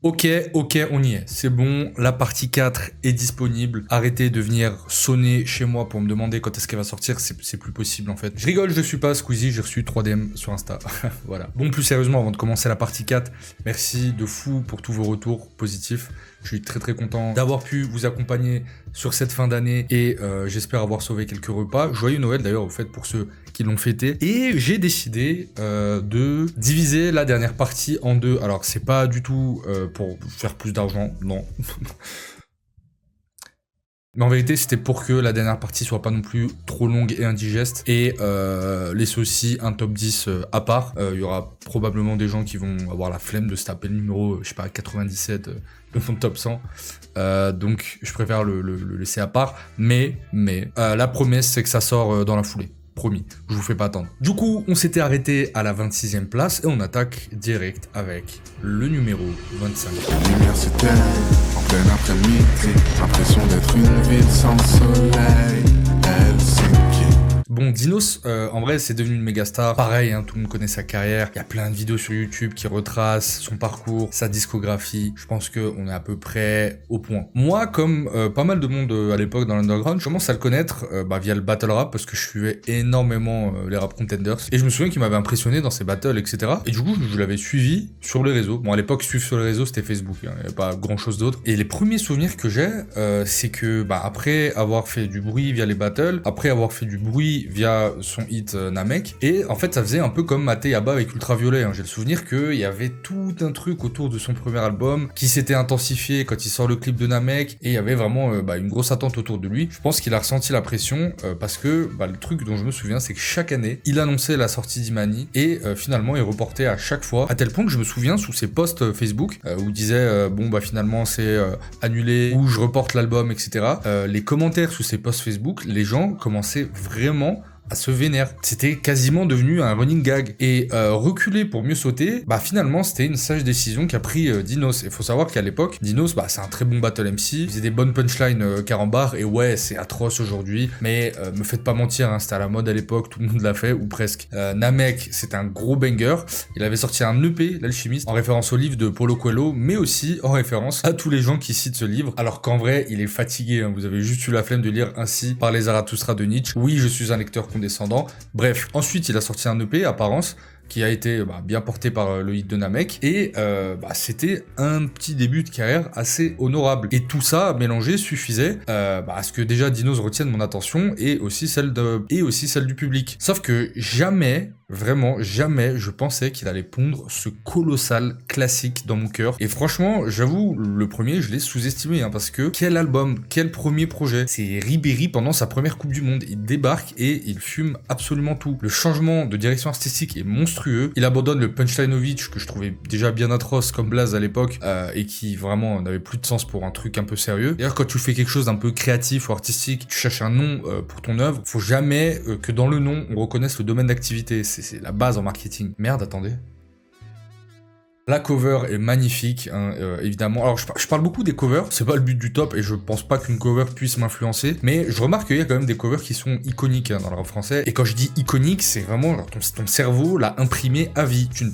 Ok, on y est. C'est bon, la partie 4 est disponible. Arrêtez de venir sonner chez moi pour me demander quand est-ce qu'elle va sortir, c'est plus possible en fait. Je rigole, je suis pas Squeezie, j'ai reçu 3 DM sur Insta. Voilà. Bon, plus sérieusement, avant de commencer la partie 4, merci de fou pour tous vos retours positifs. Je suis très content d'avoir pu vous accompagner sur cette fin d'année et j'espère avoir sauvé quelques repas. Joyeux Noël d'ailleurs au fait pour ceux qui l'ont fêté. Et j'ai décidé de diviser la dernière partie en deux. Alors c'est pas du tout pour faire plus d'argent, non. Mais en vérité, c'était pour que la dernière partie soit pas non plus trop longue et indigeste et laisser aussi un top 10 à part. Il y aura probablement des gens qui vont avoir la flemme de se taper le numéro, je sais pas, 97 de mon top 100. Donc je préfère le laisser à part. Mais la promesse, c'est que ça sort dans la foulée. Promis, je vous fais pas attendre. Du coup, on s'était arrêté à la 26e place et on attaque direct avec le numéro 25. Lumière s'éteint en plein après-midi, l'impression d'être une ville sans soleil, Helsinki. Bon, Dinos, en vrai, c'est devenu une méga star. Pareil, hein, tout le monde connaît sa carrière. Il y a plein de vidéos sur YouTube qui retracent son parcours, sa discographie. Je pense qu'on est à peu près au point. Moi, comme pas mal de monde à l'époque dans l'underground, je commence à le connaître via le battle rap parce que je suivais énormément les rap contenders. Et je me souviens qu'il m'avait impressionné dans ses battles, etc. Et du coup, je l'avais suivi sur les réseaux. Bon, à l'époque, suivre sur les réseaux, c'était Facebook. Hein, il n'y avait pas grand-chose d'autre. Et les premiers souvenirs que j'ai, c'est que après avoir fait du bruit via les battles, après avoir fait du bruit via son hit Namek, et en fait ça faisait un peu comme Maté Yaba avec Ultraviolet, hein. J'ai le souvenir qu'il y avait tout un truc autour de son premier album qui s'était intensifié quand il sort le clip de Namek, et il y avait vraiment une grosse attente autour de lui. Je pense qu'il a ressenti la pression parce que le truc dont je me souviens, c'est que chaque année il annonçait la sortie d'Imani et finalement il reportait à chaque fois, à tel point que je me souviens sous ses posts Facebook où il disait finalement c'est annulé ou je reporte l'album, etc. Les commentaires sous ses posts Facebook, les gens commençaient vraiment à se vénère. C'était quasiment devenu un running gag. Et reculer pour mieux sauter, finalement c'était une sage décision qu'a pris Dinos. Il faut savoir qu'à l'époque, Dinos, c'est un très bon battle MC, il faisait des bonnes punchlines carambar, et ouais, c'est atroce aujourd'hui, mais me faites pas mentir, hein, c'était à la mode à l'époque, tout le monde l'a fait, ou presque. Namek, c'est un gros banger. Il avait sorti un EP, L'Alchimiste, en référence au livre de Paulo Coelho, mais aussi en référence à tous les gens qui citent ce livre, alors qu'en vrai, il est fatigué, hein. Vous avez juste eu la flemme de lire Ainsi par les Zarathustra de Nietzsche. Oui, je suis un lecteur condescendant. Bref, ensuite il a sorti un EP, Apparence, qui a été bien porté par le hit de Namek, et c'était un petit début de carrière assez honorable. Et tout ça mélangé suffisait à ce que déjà Dinos retienne mon attention et aussi celle du public. Sauf que jamais, vraiment jamais, je pensais qu'il allait pondre ce colossal classique dans mon cœur. Et franchement, j'avoue, le premier, je l'ai sous-estimé, hein, parce que quel album, quel premier projet. C'est Ribéry pendant sa première Coupe du Monde. Il débarque et il fume absolument tout. Le changement de direction artistique est monstrueux. Il abandonne le Punchlinovich, que je trouvais déjà bien atroce comme Blaze à l'époque, et qui vraiment n'avait plus de sens pour un truc un peu sérieux. D'ailleurs, quand tu fais quelque chose d'un peu créatif ou artistique, tu cherches un nom pour ton œuvre, faut jamais que dans le nom, on reconnaisse le domaine d'activité. C'est la base en marketing. Merde, attendez. La cover est magnifique, hein, évidemment. Alors, je parle beaucoup des covers, c'est pas le but du top, et je pense pas qu'une cover puisse m'influencer, mais je remarque qu'il y a quand même des covers qui sont iconiques, hein, dans le rap français. Et quand je dis iconique, c'est vraiment ton cerveau l'a imprimé à vie. Tu ne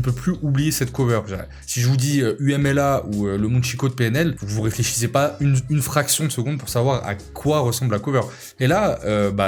peux plus oublier cette cover. Si je vous dis UMLA ou le Munchiko de PNL, vous réfléchissez pas une fraction de seconde pour savoir à quoi ressemble la cover. Et là,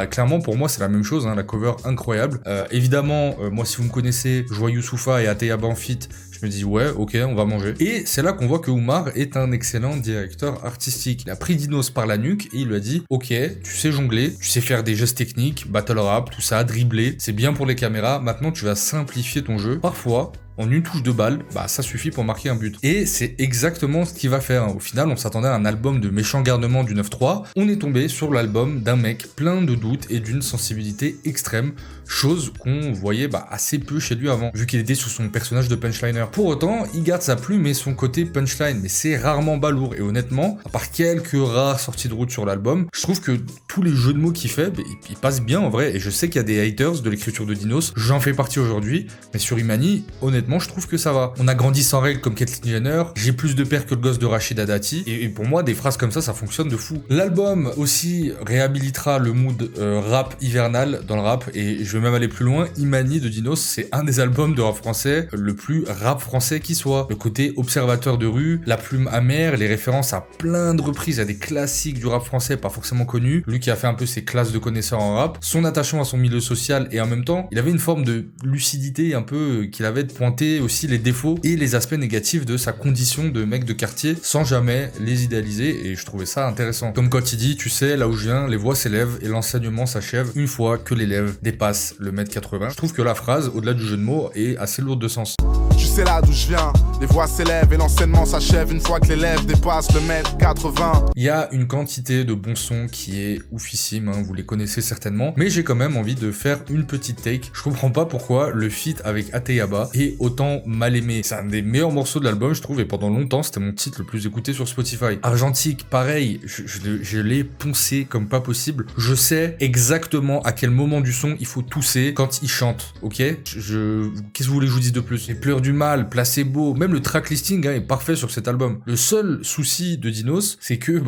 clairement, pour moi, c'est la même chose, hein, la cover incroyable. Évidemment, moi, si vous me connaissez, je vois Youssoupha et Ateyaba en feat, je me dis ouais, ok, on va manger. Et c'est là qu'on voit que Oumar est un excellent directeur artistique. Il a pris Dinos par la nuque et il lui a dit ok, tu sais jongler, tu sais faire des gestes techniques, battle rap, tout ça, dribbler, c'est bien pour les caméras, maintenant tu vas simplifier ton jeu. Parfois, en une touche de balle, ça suffit pour marquer un but. Et c'est exactement ce qu'il va faire. Au final, on s'attendait à un album de méchant garnement du 9-3. On est tombé sur l'album d'un mec plein de doutes et d'une sensibilité extrême, chose qu'on voyait assez peu chez lui avant, vu qu'il était sous son personnage de punchliner. Pour autant, il garde sa plume et son côté punchline, mais c'est rarement balourd. Et honnêtement, à part quelques rares sorties de route sur l'album, je trouve que tous les jeux de mots qu'il fait, ils passent bien en vrai. Et je sais qu'il y a des haters de l'écriture de Dinos, j'en fais partie aujourd'hui, mais sur Imani, honnêtement, honnêtement, je trouve que ça va. On a grandi sans règles comme Caitlyn Jenner, j'ai plus de pères que le gosse de Rachida Dati, et pour moi, des phrases comme ça fonctionne de fou. L'album aussi réhabilitera le mood rap hivernal dans le rap, et je vais même aller plus loin, Imani de Dinos, c'est un des albums de rap français le plus rap français qui soit. Le côté observateur de rue, la plume amère, les références à plein de reprises, à des classiques du rap français pas forcément connus, lui qui a fait un peu ses classes de connaisseurs en rap, son attachement à son milieu social, et en même temps, il avait une forme de lucidité un peu qu'il avait de pointer aussi les défauts et les aspects négatifs de sa condition de mec de quartier sans jamais les idéaliser, et je trouvais ça intéressant. Comme quand il dit, tu sais, là où je viens, les voix s'élèvent et l'enseignement s'achève une fois que l'élève dépasse le mètre 80. Je trouve que la phrase, au-delà du jeu de mots, est assez lourde de sens. Tu sais là d'où je viens, les voix s'élèvent et l'enseignement s'achève une fois que l'élève dépasse le mètre 80. Il y a une quantité de bons sons qui est oufissime, hein, vous les connaissez certainement, mais j'ai quand même envie de faire une petite take. Je comprends pas pourquoi le feat avec Ateyaba est autant mal aimé. C'est un des meilleurs morceaux de l'album, je trouve, et pendant longtemps, c'était mon titre le plus écouté sur Spotify. Argentique, pareil, je l'ai poncé comme pas possible. Je sais exactement à quel moment du son il faut tousser quand il chante, ok? Qu'est-ce que vous voulez que je vous dise de plus? Les pleurs du mal, placebo, même le track listing est parfait sur cet album. Le seul souci de Dinos, c'est que,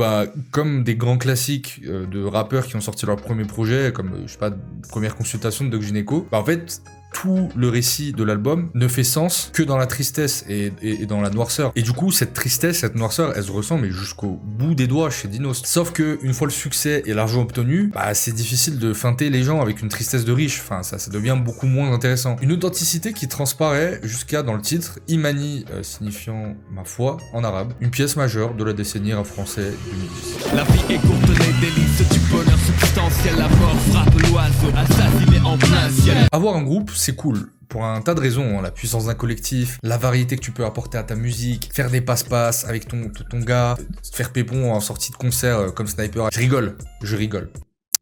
comme des grands classiques de rappeurs qui ont sorti leur premier projet, comme, je sais pas, première consultation de Doc Gynéco, en fait, tout le récit de l'album ne fait sens que dans la tristesse et dans la noirceur. Et du coup, cette tristesse, cette noirceur, elle se ressent mais jusqu'au bout des doigts chez Dinos. Sauf que une fois le succès et l'argent obtenu, c'est difficile de feinter les gens avec une tristesse de riche. Enfin, ça devient beaucoup moins intéressant. Une authenticité qui transparaît jusqu'à dans le titre, Imani, signifiant ma foi en arabe, une pièce majeure de la décennie rap français 2010. La vie est courte, les délices du bonheur substantiel, la mort frappe l'oiseau, assassiné en plein ciel. Avoir un groupe, c'est cool. Pour un tas de raisons, hein. La puissance d'un collectif, la variété que tu peux apporter à ta musique, faire des passe-passe avec ton gars, faire pépon en sortie de concert comme Sniper. Je rigole.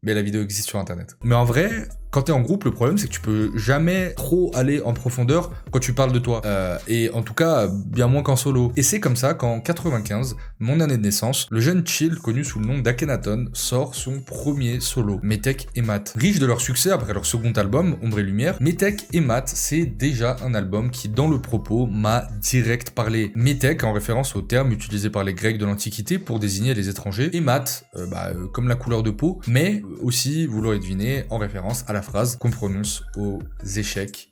Mais la vidéo existe sur internet. Mais en vrai, quand t'es en groupe, le problème c'est que tu peux jamais trop aller en profondeur quand tu parles de toi. Et en tout cas, bien moins qu'en solo. Et c'est comme ça qu'en 95, mon année de naissance, le jeune Chill, connu sous le nom d'Akhenaton, sort son premier solo, Metek et Mat. Riche de leur succès après leur second album, Ombre et Lumière, Metek et Mat, c'est déjà un album qui, dans le propos, m'a direct parlé. Metek, en référence au terme utilisé par les Grecs de l'Antiquité pour désigner les étrangers, et Mat, comme la couleur de peau, mais aussi, vous l'aurez deviné, en référence à la phrase qu'on prononce aux échecs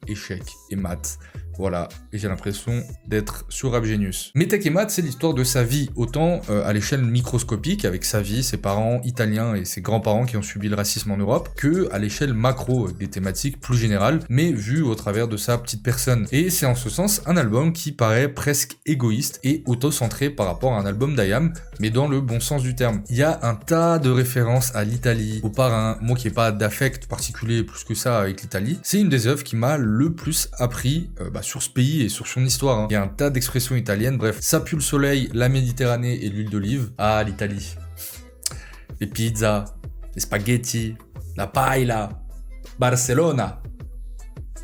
et maths. Voilà, et j'ai l'impression d'être sur Rap Genius. Metek et Mat, c'est l'histoire de sa vie, autant à l'échelle microscopique, avec sa vie, ses parents italiens et ses grands-parents qui ont subi le racisme en Europe, que à l'échelle macro, avec des thématiques plus générales, mais vues au travers de sa petite personne. Et c'est en ce sens un album qui paraît presque égoïste et auto-centré par rapport à un album d'IAM, mais dans le bon sens du terme. Il y a un tas de références à l'Italie, au parrain, moi qui n'ai pas d'affect particulier plus que ça avec l'Italie, c'est une des œuvres qui m'a le plus appris sur ce pays et sur son histoire. Hein. Il y a un tas d'expressions italiennes, bref, ça pue le soleil, la Méditerranée et l'huile d'olive. Ah, l'Italie. Les pizzas, les spaghettis, la paella, Barcelona,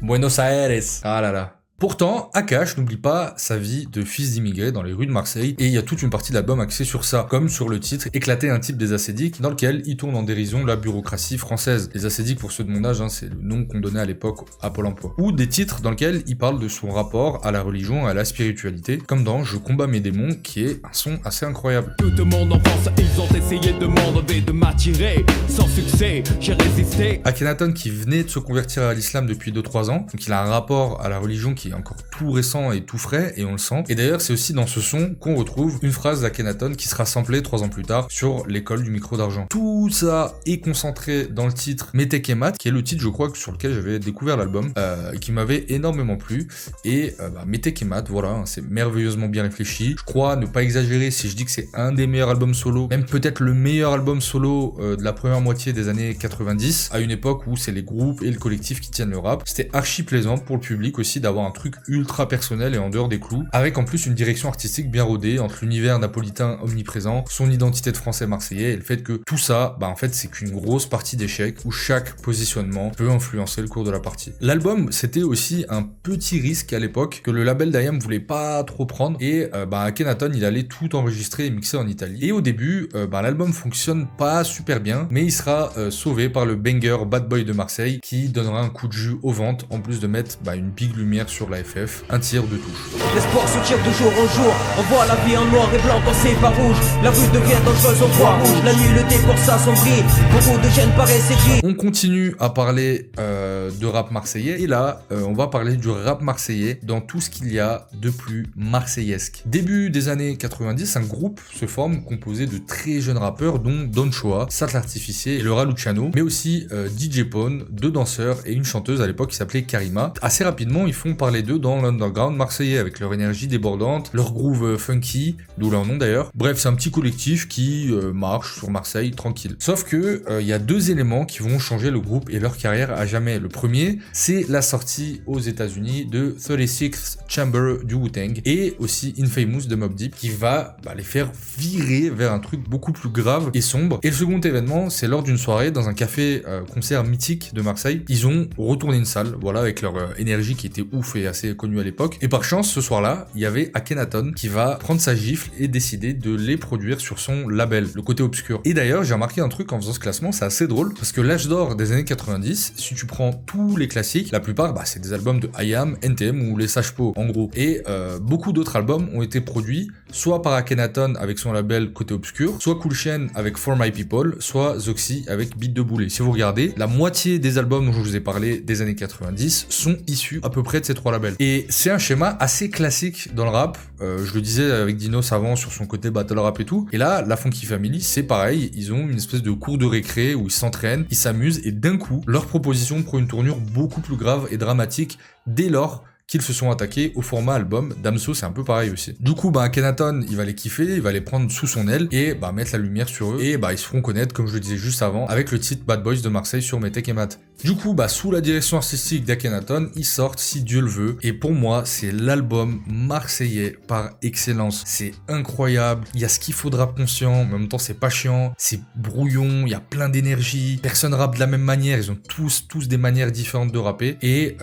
Buenos Aires. Ah là là. Pourtant, Akash n'oublie pas sa vie de fils d'immigré dans les rues de Marseille, et il y a toute une partie de l'album axée sur ça, comme sur le titre Éclater un type des ascédiques, dans lequel il tourne en dérision la bureaucratie française. Les ascédiques, pour ceux de mon âge, c'est le nom qu'on donnait à l'époque à Pôle emploi. Ou des titres dans lesquels il parle de son rapport à la religion et à la spiritualité, comme dans Je combats mes démons, qui est un son assez incroyable. Toute mon enfance, ils ont essayé de m'enlever, de m'attirer, sans succès, j'ai résisté. Akhenaton, qui venait de se convertir à l'islam depuis 2-3 ans, donc il a un rapport à la religion qui est encore tout récent et tout frais, et on le sent. Et d'ailleurs, c'est aussi dans ce son qu'on retrouve une phrase d'Akhenaton qui sera samplée 3 ans plus tard sur l'école du micro d'argent. Tout ça est concentré dans le titre Metek et Mat, qui est le titre, je crois, sur lequel j'avais découvert l'album, qui m'avait énormément plu. Et Metek et Mat, voilà, c'est merveilleusement bien réfléchi. Je crois ne pas exagérer si je dis que c'est un des meilleurs albums solo, même peut-être le meilleur album solo de la première moitié des années 90, à une époque où c'est les groupes et le collectif qui tiennent le rap. C'était archi plaisant pour le public aussi d'avoir un truc ultra personnel et en dehors des clous, avec en plus une direction artistique bien rodée entre l'univers napolitain omniprésent, son identité de français marseillais et le fait que tout ça, en fait c'est qu'une grosse partie d'échecs où chaque positionnement peut influencer le cours de la partie. L'album, c'était aussi un petit risque à l'époque que le label d'IAM voulait pas trop prendre, et Akhenaton il allait tout enregistrer et mixer en Italie. Et au début, l'album fonctionne pas super bien, mais il sera sauvé par le banger Bad Boy de Marseille qui donnera un coup de jus aux ventes, en plus de mettre une big lumière sur de la FF, un tir de touche. L'espoir se tire de jour en jour. On voit la vie en noir et blanc quand c'est pas rouge. La rue devient dangereuse, on voit rouge. La nuit, le décor s'assombrit. Beaucoup de jeunes paraissent écrits. On continue à parler de rap marseillais. Et là, on va parler du rap marseillais dans tout ce qu'il y a de plus marseillesque. Début des années 90, un groupe se forme composé de très jeunes rappeurs dont Don Choa, Sat l'Artificier et Laura Luciano, mais aussi DJ Pone, 2 danseurs et une chanteuse à l'époque qui s'appelait Karima. Assez rapidement, ils font parler d'eux dans l'underground marseillais avec leur énergie débordante, leur groove funky, d'où leur nom d'ailleurs. Bref, c'est un petit collectif qui marche sur Marseille tranquille. Sauf que il y a 2 éléments qui vont changer le groupe et leur carrière à jamais. Le premier, c'est la sortie aux États-Unis de 36th Chamber du Wu-Tang et aussi Infamous de Mobb Deep qui va les faire virer vers un truc beaucoup plus grave et sombre. Et le second événement, c'est lors d'une soirée dans un café concert mythique de Marseille. Ils ont retourné une salle, voilà, avec leur énergie qui était ouf et assez connue à l'époque. Et par chance, ce soir-là, il y avait Akhenaton qui va prendre sa gifle et décider de les produire sur son label, le côté obscur. Et d'ailleurs, j'ai remarqué un truc en faisant ce classement, c'est assez drôle parce que l'âge d'or des années 90, si tu prends tous les classiques, la plupart, c'est des albums de IAM, NTM ou les Sage-Po en gros. Et beaucoup d'autres albums ont été produits soit par Akhenaton avec son label côté obscur, soit Cool Chain avec For My People, soit Zoxy avec Beat de Boulet. Si vous regardez, la moitié des albums dont je vous ai parlé des années 90 sont issus à peu près de ces 3 labels. Et c'est un schéma assez classique dans le rap. Je le disais avec Dinos avant sur son côté battle rap et tout. Et là, la Funky Family, c'est pareil. Ils ont une espèce de cours de récré où ils s'entraînent, ils s'amusent et d'un coup, leur proposition prend une tournure beaucoup plus grave et dramatique dès lors qu'ils se sont attaqués au format album. Damso, c'est un peu pareil aussi. Du coup, Akhenaton, il va les kiffer, il va les prendre sous son aile et mettre la lumière sur eux et ils se feront connaître, comme je le disais juste avant, avec le titre Bad Boys de Marseille sur Metek et Mat. Du coup, sous la direction artistique d'Akhenaton, ils sortent Si Dieu le veut et pour moi, c'est l'album marseillais par excellence. C'est incroyable, il y a ce qu'il faut de rap conscient, mais en même temps, c'est pas chiant, c'est brouillon, il y a plein d'énergie, personne rappe de la même manière, ils ont tous des manières différentes de rapper et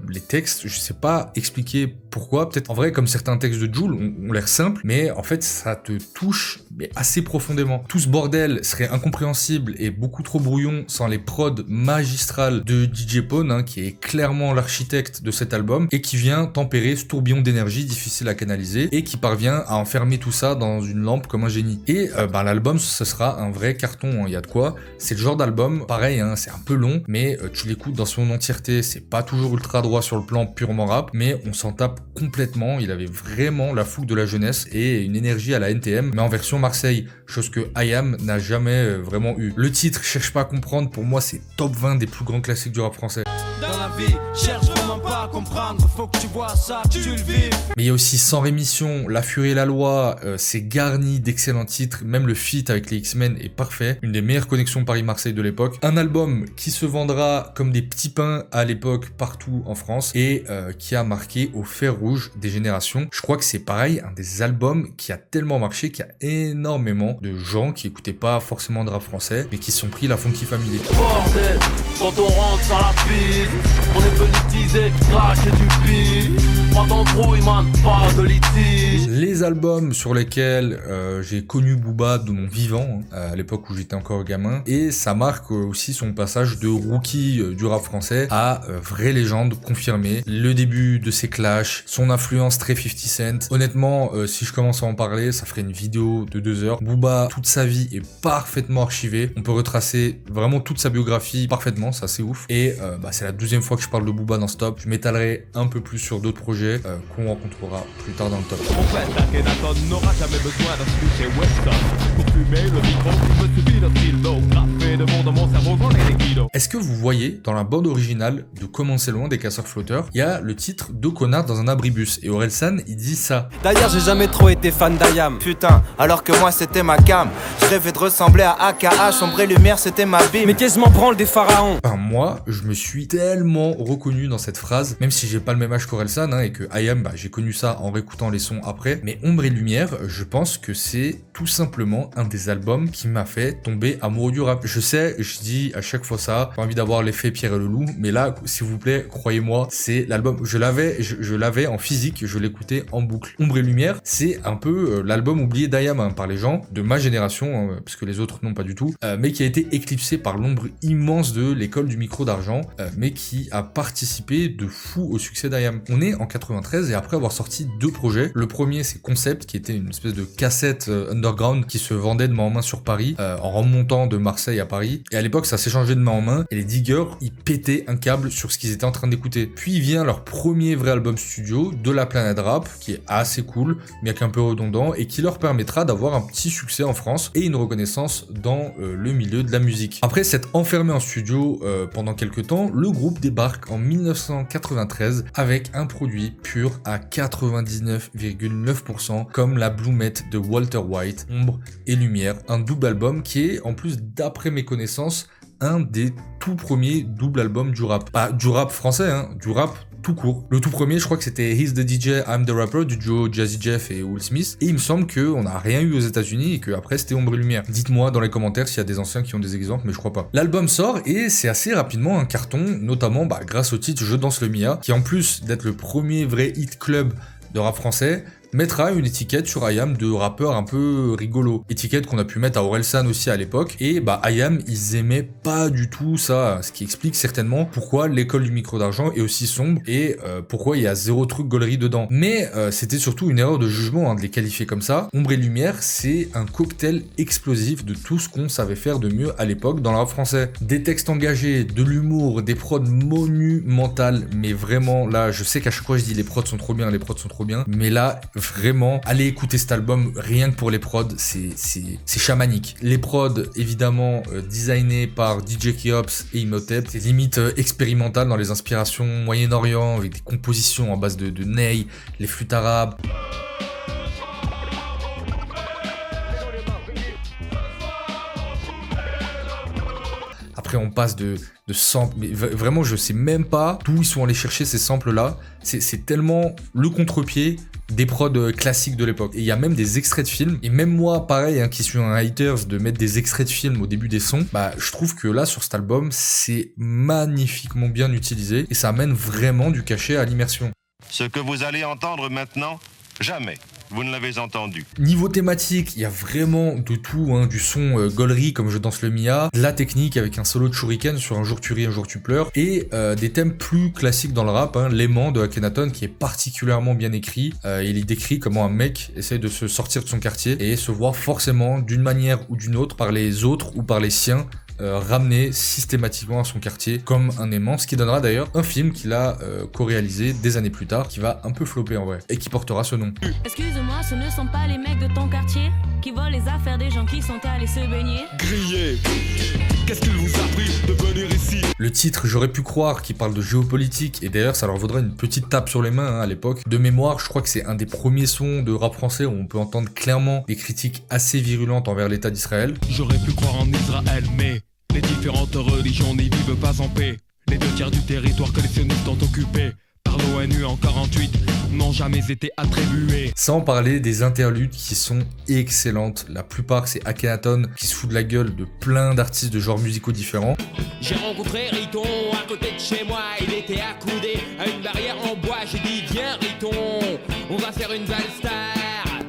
les textes, je sais pas expliquer pourquoi, peut-être en vrai comme certains textes de Jul ont l'air simples, mais en fait ça te touche assez profondément. Tout ce bordel serait incompréhensible et beaucoup trop brouillon sans les prods magistrales de DJ Pone, qui est clairement l'architecte de cet album et qui vient tempérer ce tourbillon d'énergie difficile à canaliser et qui parvient à enfermer tout ça dans une lampe comme un génie. Et l'album ce sera un vrai carton, il y a de quoi. C'est le genre d'album, pareil, c'est un peu long, mais tu l'écoutes dans son entièreté, c'est pas toujours ultra droit sur le plan purement rap, mais on s'en tape complètement. Il avait vraiment la fougue de la jeunesse et une énergie à la NTM, mais en version Marseille, chose que IAM n'a jamais vraiment eu. Le titre, cherche pas à comprendre, pour moi c'est top 20 des plus grands classiques du rap français. Dans la vie, cherche vraiment pas à comprendre, faut que tu vois ça, que tu le vis. Mais il y a aussi Sans Rémission, La Furie et la Loi, c'est garni d'excellents titres, même le feat avec les X-Men est parfait, une des meilleures connexions Paris-Marseille de l'époque. Un album qui se vendra comme des petits pains à l'époque partout en France et qui a marqué au fer rouge des générations. Je crois que c'est pareil, un des albums qui a tellement marché qu'il y a énormément de gens qui écoutaient pas forcément de rap français, mais qui se sont pris la Funky Family. Bordel, quand on rentre sur la piste, on est venu teaser, cracher du pif. Pas d'embrouille, man, pas de litige. Les albums sur lesquels j'ai connu Booba de mon vivant, à l'époque où j'étais encore gamin, et ça marque aussi son passage de rookie du rap français à vraie légende confirmée. Le début de ses clashs, son influence très 50 Cent. Honnêtement, si je commence à en parler, ça ferait une vidéo de 2 heures. Booba, toute sa vie est parfaitement archivée. On peut retracer vraiment toute sa biographie parfaitement, c'est assez ouf. Et c'est la 12e fois que je parle de Booba dans ce top. Je m'étalerai un peu plus sur d'autres projets qu'on rencontrera plus tard dans le top. En fait, Akhenaton n'aura jamais besoin d'un flux chez Weston. Pour fumer le micro, il me suffit d'un stylo. Graffé de mon dans mon cerveau, j'en ai des kilos. Est-ce que vous voyez, dans la bande originale de Comment c'est loin des Casseurs Flotteurs, il y a le titre Deux connards dans un abribus. Et Orelsan, il dit ça. D'ailleurs, j'ai jamais trop été fan d'IAM. Putain, alors que moi c'était ma cam. Je rêvais de ressembler à AKA, sombre et lumière c'était ma bille. Mais qu'est-ce que je m'en branle des pharaons? Moi, je me suis tellement reconnu dans cette phrase, même si j'ai pas le même âge qu'Orelsan, et que IAM, j'ai connu ça en réécoutant les sons après. Mais Ombre et Lumière, je pense que c'est tout simplement un des albums qui m'a fait tomber amoureux du rap. Je sais, je dis à chaque fois ça, j'ai envie d'avoir l'effet Pierre et le Loup, mais là, s'il vous plaît, croyez-moi, c'est l'album, je l'avais en physique, je l'écoutais en boucle. Ombre et Lumière, c'est un peu l'album oublié d'IAM par les gens de ma génération, hein, parce que les autres non pas du tout, mais qui a été éclipsé par l'ombre immense de l'école du micro d'argent, mais qui a participé de fou au succès d'IAM. On est en 93 et après avoir sorti 2 projets, le premier c'est Concept, qui était une espèce de cassette underground qui se vendait de main en main sur Paris, en remontant de Marseille à Paris, et à l'époque ça s'est changé de main en main, et les Diggers ils pétaient un câble sur ce qu'ils étaient en train d'écouter. Puis vient leur premier vrai album studio, De la Planète Rap, qui est assez cool, bien qu'un peu redondant, et qui leur permettra d'avoir un petit succès en France et une reconnaissance dans le milieu de la musique. Après s'être enfermé en studio pendant quelques temps, le groupe débarque en 1993 avec un produit pur à 99,9% comme la Blumette de Walter White, Ombre et Lumière, un double album qui est en plus d'après mes connaissances un des tout premiers double albums du rap. Pas du rap français, hein, du rap tout court. Le tout premier, je crois que c'était He's the DJ, I'm the Rapper du duo Jazzy Jeff et Will Smith. Et il me semble qu'on n'a rien eu aux États-Unis et qu'après c'était Ombre et Lumière. Dites-moi dans les commentaires s'il y a des anciens qui ont des exemples, mais je crois pas. L'album sort et c'est assez rapidement un carton, notamment grâce au titre Je danse le Mia, qui en plus d'être le premier vrai hit club de rap français, mettra une étiquette sur IAM de rappeur un peu rigolo. Étiquette qu'on a pu mettre à Orelsan aussi à l'époque. Et IAM, ils aimaient pas du tout ça, ce qui explique certainement pourquoi l'école du micro d'argent est aussi sombre et pourquoi il y a zéro truc gaulerie dedans. Mais c'était surtout une erreur de jugement de les qualifier comme ça. Ombre et Lumière, c'est un cocktail explosif de tout ce qu'on savait faire de mieux à l'époque dans le rap français. Des textes engagés, de l'humour, des prods monumentales, mais vraiment là, je sais qu'à chaque fois je dis les prods sont trop bien, mais là, vraiment, allez écouter cet album rien que pour les prods, c'est chamanique. Les prods, évidemment, designés par DJ Keops et Imhotep, c'est limite expérimental dans les inspirations Moyen-Orient, avec des compositions en base de ney, les flûtes arabes. Après, on passe de samples, mais vraiment, je sais même pas d'où ils sont allés chercher ces samples-là. C'est tellement le contre-pied des prods classiques de l'époque. Et il y a même des extraits de films. Et même moi, pareil, qui suis un haters de mettre des extraits de films au début des sons, je trouve que là, sur cet album, c'est magnifiquement bien utilisé et ça amène vraiment du cachet à l'immersion. Ce que vous allez entendre maintenant, jamais vous ne l'avez entendu. Niveau thématique, il y a vraiment de tout, du son gaulerie comme Je danse le Mia, de la technique avec un solo de shuriken sur Un jour tu ris, un jour tu pleures, et des thèmes plus classiques dans le rap, L'aimant de Akhenaton qui est particulièrement bien écrit. Il y décrit comment un mec essaie de se sortir de son quartier et se voit forcément d'une manière ou d'une autre par les autres ou par les siens ramené systématiquement à son quartier comme un aimant, ce qui donnera d'ailleurs un film qu'il a co-réalisé des années plus tard, qui va un peu flopper en vrai, et qui portera ce nom. Excuse-moi, ce ne sont pas les mecs de ton quartier qui volent les affaires des gens qui sont allés se baigner? Grillé, qu'est-ce qu'il vous a pris de venir ici? Le titre J'aurais pu croire, qui parle de géopolitique, et d'ailleurs ça leur vaudrait une petite tape sur les mains à l'époque. De mémoire, je crois que c'est un des premiers sons de rap français où on peut entendre clairement des critiques assez virulentes envers l'État d'Israël. J'aurais pu croire en Israël, mais les différentes religions n'y vivent pas en paix. Les 2/3 du territoire que les sionistes ont occupé par l'ONU en 48 n'ont jamais été attribués. Sans parler des interludes qui sont excellentes. La plupart, c'est Akhenaton qui se fout de la gueule de plein d'artistes de genres musicaux différents. J'ai rencontré Riton à côté de chez moi, il était accoudé à une barrière en bois. J'ai dit viens Riton, on va faire une valse-star.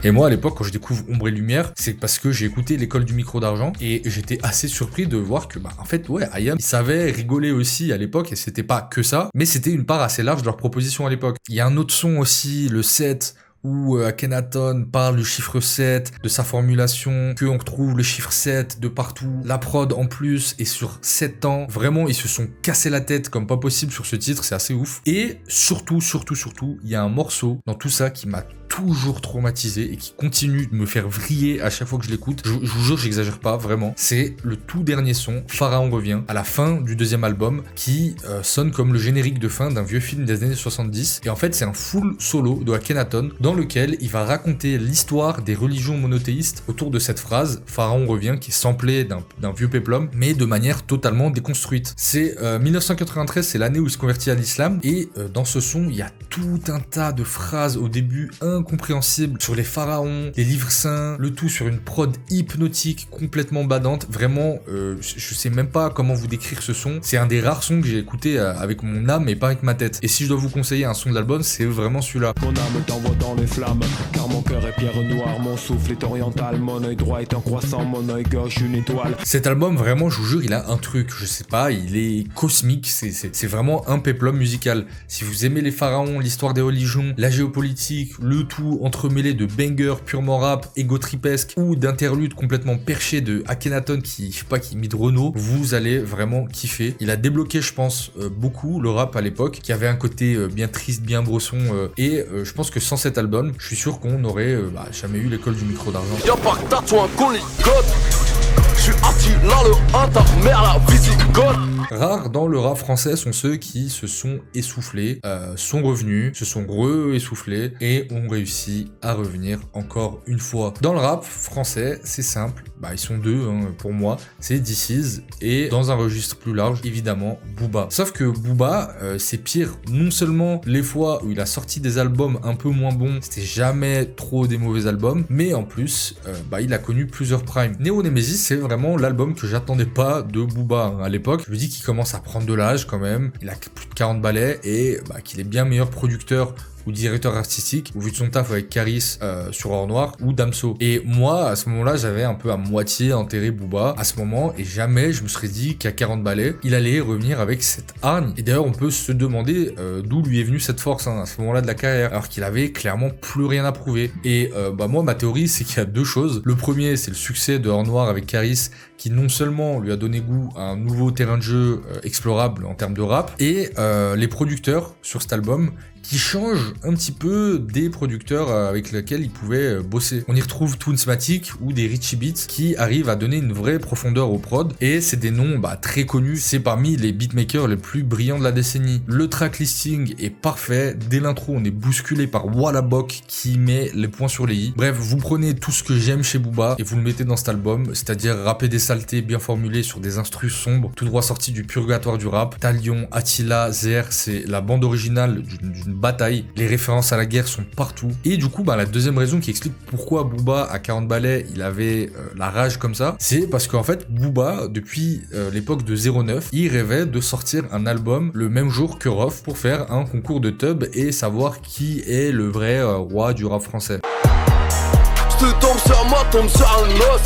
Et moi, à l'époque, quand je découvre Ombre et Lumière, c'est parce que j'ai écouté l'école du micro d'argent et j'étais assez surpris de voir que, en fait, IAM, ils savaient rigoler aussi à l'époque et c'était pas que ça, mais c'était une part assez large de leur proposition à l'époque. Il y a un autre son aussi, le 7, où Akhenaton parle du chiffre 7, de sa formulation, qu'on retrouve le chiffre 7 de partout, la prod en plus, et sur 7 ans, vraiment ils se sont cassés la tête comme pas possible sur ce titre, c'est assez ouf. Et surtout, il y a un morceau dans tout ça qui m'a toujours traumatisé et qui continue de me faire vriller à chaque fois que je l'écoute. Je vous jure, j'exagère pas, vraiment. C'est le tout dernier son, Pharaon revient, à la fin du deuxième album, qui sonne comme le générique de fin d'un vieux film des années 70. Et en fait, c'est un full solo de Akhenaton dans lequel il va raconter l'histoire des religions monothéistes autour de cette phrase, Pharaon revient, qui est samplée d'un vieux péplum, mais de manière totalement déconstruite. C'est 1993, c'est l'année où il se convertit à l'islam, et dans ce son, il y a tout un tas de phrases au début incroyables incompréhensible sur les pharaons, les livres saints, le tout sur une prod hypnotique complètement badante. Vraiment, je sais même pas comment vous décrire ce son. C'est un des rares sons que j'ai écouté avec mon âme et pas avec ma tête. Et si je dois vous conseiller un son de l'album, c'est vraiment celui-là. Mon âme t'envoie dans les flammes, car mon cœur est pierre noire, mon souffle est oriental, mon œil droit est un croissant, mon œil gauche une étoile. Cet album, vraiment, je vous jure, il a un truc, je sais pas, il est cosmique, c'est vraiment un péplum musical. Si vous aimez les pharaons, l'histoire des religions, la géopolitique, le tout entremêlé de bangers purement rap, égo-tripesque ou d'interludes complètement perchés de Akhenaton qui, je sais pas, qui imite Renaud, vous allez vraiment kiffer. Il a débloqué, je pense, beaucoup le rap à l'époque, qui avait un côté bien triste, bien brosson, et je pense que sans cet album, je suis sûr qu'on n'aurait jamais eu l'école du micro d'argent. Y'a pas que t'as toi qu'on ligote. J'suis Attila le un, ta mère la visigote. Rares dans le rap français sont ceux qui se sont essoufflés, sont revenus, se sont re-essoufflés et ont réussi à revenir encore une fois. Dans le rap français, c'est simple, ils sont deux pour moi, c'est DC's et dans un registre plus large, évidemment, Booba. Sauf que Booba, c'est pire. Non seulement les fois où il a sorti des albums un peu moins bons, c'était jamais trop des mauvais albums, mais en plus, il a connu plusieurs primes. Nero Nemesis, c'est vraiment l'album que j'attendais pas de Booba à l'époque. Je me dis qu'il commence à prendre de l'âge quand même, il a plus de 40 balais et qu'il est bien meilleur producteur ou directeur artistique, au vu de son taf avec Caris sur Or Noir, ou Damso. Et moi, à ce moment-là, j'avais un peu à moitié enterré Booba à ce moment, et jamais je me serais dit qu'à 40 balais, il allait revenir avec cette hargne. Et d'ailleurs, on peut se demander d'où lui est venue cette force à ce moment-là de la carrière, alors qu'il avait clairement plus rien à prouver. Et moi, ma théorie, c'est qu'il y a deux choses. Le premier, c'est le succès de Or Noir avec Caris, qui non seulement lui a donné goût à un nouveau terrain de jeu explorable en termes de rap, et les producteurs sur cet album, qui change un petit peu des producteurs avec lesquels il pouvait bosser. On y retrouve Toonsmatic ou des Richie Beats qui arrivent à donner une vraie profondeur aux prods, et c'est des noms très connus, c'est parmi les beatmakers les plus brillants de la décennie. Le track listing est parfait, dès l'intro on est bousculé par Walla Bok qui met les points sur les i. Bref, vous prenez tout ce que j'aime chez Booba et vous le mettez dans cet album, c'est-à-dire rapper des saletés bien formulées sur des instrus sombres, tout droit sortis du purgatoire du rap. Talion, Attila, Zer, c'est la bande originale d'une bataille, les références à la guerre sont partout, et du coup la deuxième raison qui explique pourquoi Booba à 40 balais il avait la rage comme ça, c'est parce qu'en fait Booba depuis l'époque de 09 il rêvait de sortir un album le même jour que Rof pour faire un concours de tub et savoir qui est le vrai roi du rap français. J'te tombe sur moi, tombe sur un os.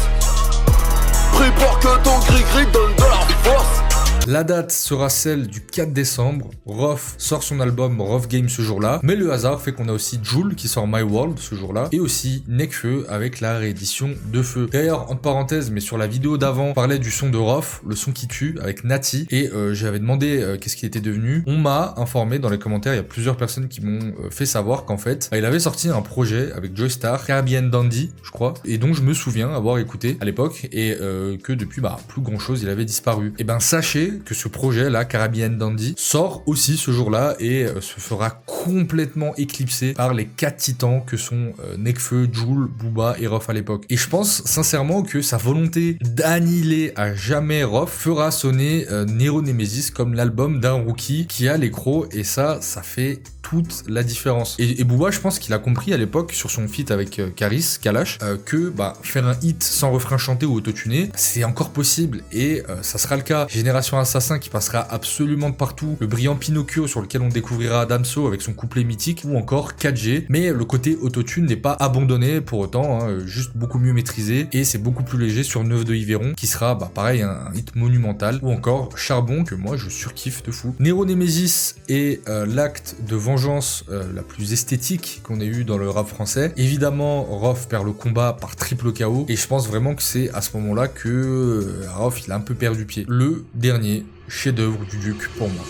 Prie pour que ton gris-gris donne de la force. La date sera celle du 4 décembre, Rof sort son album Rof Game ce jour-là, mais le hasard fait qu'on a aussi Jul qui sort My World ce jour-là, et aussi Nekfeu avec la réédition de Feu. D'ailleurs, entre parenthèses, mais sur la vidéo d'avant, on parlait du son de Rof, le son qui tue, avec Nati, et j'avais demandé qu'est-ce qu'il était devenu. On m'a informé dans les commentaires, il y a plusieurs personnes qui m'ont fait savoir qu'en fait, il avait sorti un projet avec Joystar, Caribbean Dandy, je crois, et dont je me souviens avoir écouté à l'époque, et que depuis, plus grand-chose, il avait disparu. Et sachez que ce projet là, Caribbean Dandy, sort aussi ce jour-là et se fera complètement éclipser par les 4 titans que sont Nekfeu, Jul, Booba et Rof à l'époque. Et je pense sincèrement que sa volonté d'annihiler à jamais Rof fera sonner Nero Nemesis comme l'album d'un rookie qui a l'écro, et ça fait toute la différence. Et Booba, je pense qu'il a compris à l'époque sur son feat avec Caris, Kalash, que faire un hit sans refrain chanté ou autotuné, c'est encore possible, et ça sera le cas. Génération Assassin qui passera absolument de partout, le brillant Pinocchio sur lequel on découvrira Damso avec son couplet mythique, ou encore 4G, mais le côté autotune n'est pas abandonné pour autant, juste beaucoup mieux maîtrisé, et c'est beaucoup plus léger sur Neuve de Yveron qui sera pareil un hit monumental, ou encore Charbon que moi je surkiffe de fou. Nero Nemesis est l'acte de vengeance la plus esthétique qu'on ait eu dans le rap français. Évidemment, Rof perd le combat par triple KO, et je pense vraiment que c'est à ce moment-là que Rof il a un peu perdu pied. Le dernier chef-d'œuvre du Duc pour moi.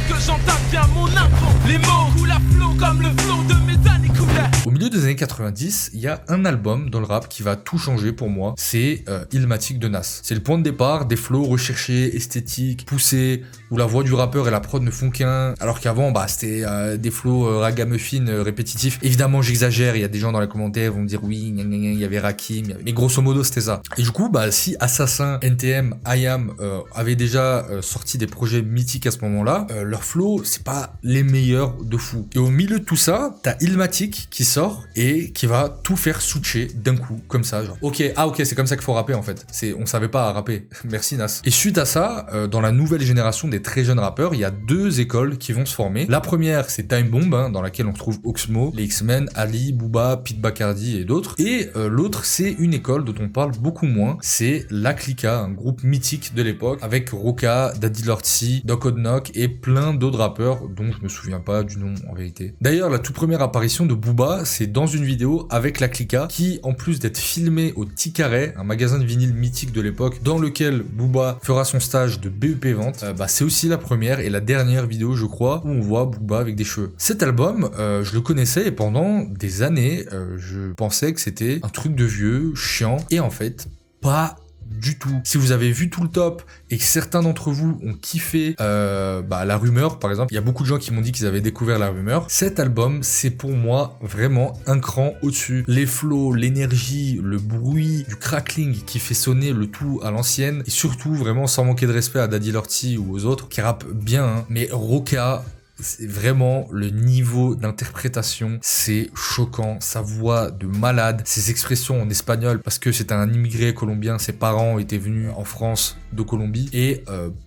Que j'entame bien mon intro. Les mots coulent à flot comme le flot de mes années coulent. Au milieu des années 90, il y a un album dans le rap qui va tout changer pour moi, c'est Illmatic de Nas. C'est le point de départ des flows recherchés, esthétiques, poussés, où la voix du rappeur et la prod ne font qu'un, alors qu'avant, c'était des flows ragamuffin répétitifs. Évidemment, j'exagère, il y a des gens dans les commentaires vont me dire oui, il y avait Rakim, mais grosso modo, c'était ça. Et du coup, si Assassin, NTM, IAM avaient déjà sorti des projets mythiques à ce moment-là, leur flow, c'est pas les meilleurs de fou. Et au milieu de tout ça, t'as Illmatic qui sort et qui va tout faire switcher d'un coup, comme ça, genre. Ok, c'est comme ça qu'il faut rapper en fait. On savait pas rapper. Merci Nas. Et suite à ça, dans la nouvelle génération des très jeunes rappeurs, il y a deux écoles qui vont se former. La première, c'est Time Bomb, dans laquelle on retrouve Oxmo, les X-Men, Ali, Booba, Pete Bacardi et d'autres. Et l'autre, c'est une école dont on parle beaucoup moins. C'est La Clica, un groupe mythique de l'époque, avec Roca, Daddy Lortzy, Doc Odnock et plein d'autres rappeurs dont je me souviens pas du nom en vérité. D'ailleurs, la toute première apparition de Booba, c'est dans une vidéo avec La Clica, qui en plus d'être filmée au Ticaré, un magasin de vinyle mythique de l'époque, dans lequel Booba fera son stage de BEP vente, c'est aussi la première et la dernière vidéo, je crois, où on voit Booba avec des cheveux. Cet album, je le connaissais et pendant des années, je pensais que c'était un truc de vieux, chiant, et en fait, pas du tout. Si vous avez vu tout le top et que certains d'entre vous ont kiffé La Rumeur par exemple, il y a beaucoup de gens qui m'ont dit qu'ils avaient découvert La Rumeur. Cet album, c'est pour moi vraiment un cran au-dessus. Les flows, l'énergie, le bruit, du crackling qui fait sonner le tout à l'ancienne et surtout vraiment sans manquer de respect à Daddy Lortzy ou aux autres qui rappent bien, mais Roca, c'est vraiment le niveau d'interprétation, c'est choquant, sa voix de malade, ses expressions en espagnol parce que c'est un immigré colombien, ses parents étaient venus en France de Colombie et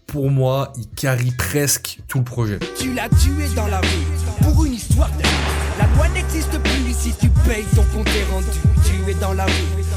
pour moi, il carry presque tout le projet. Tu l'as tué dans la rue pour une histoire de... La loi n'existe plus si tu payes ton compte est rendu. Tu es dans la rue.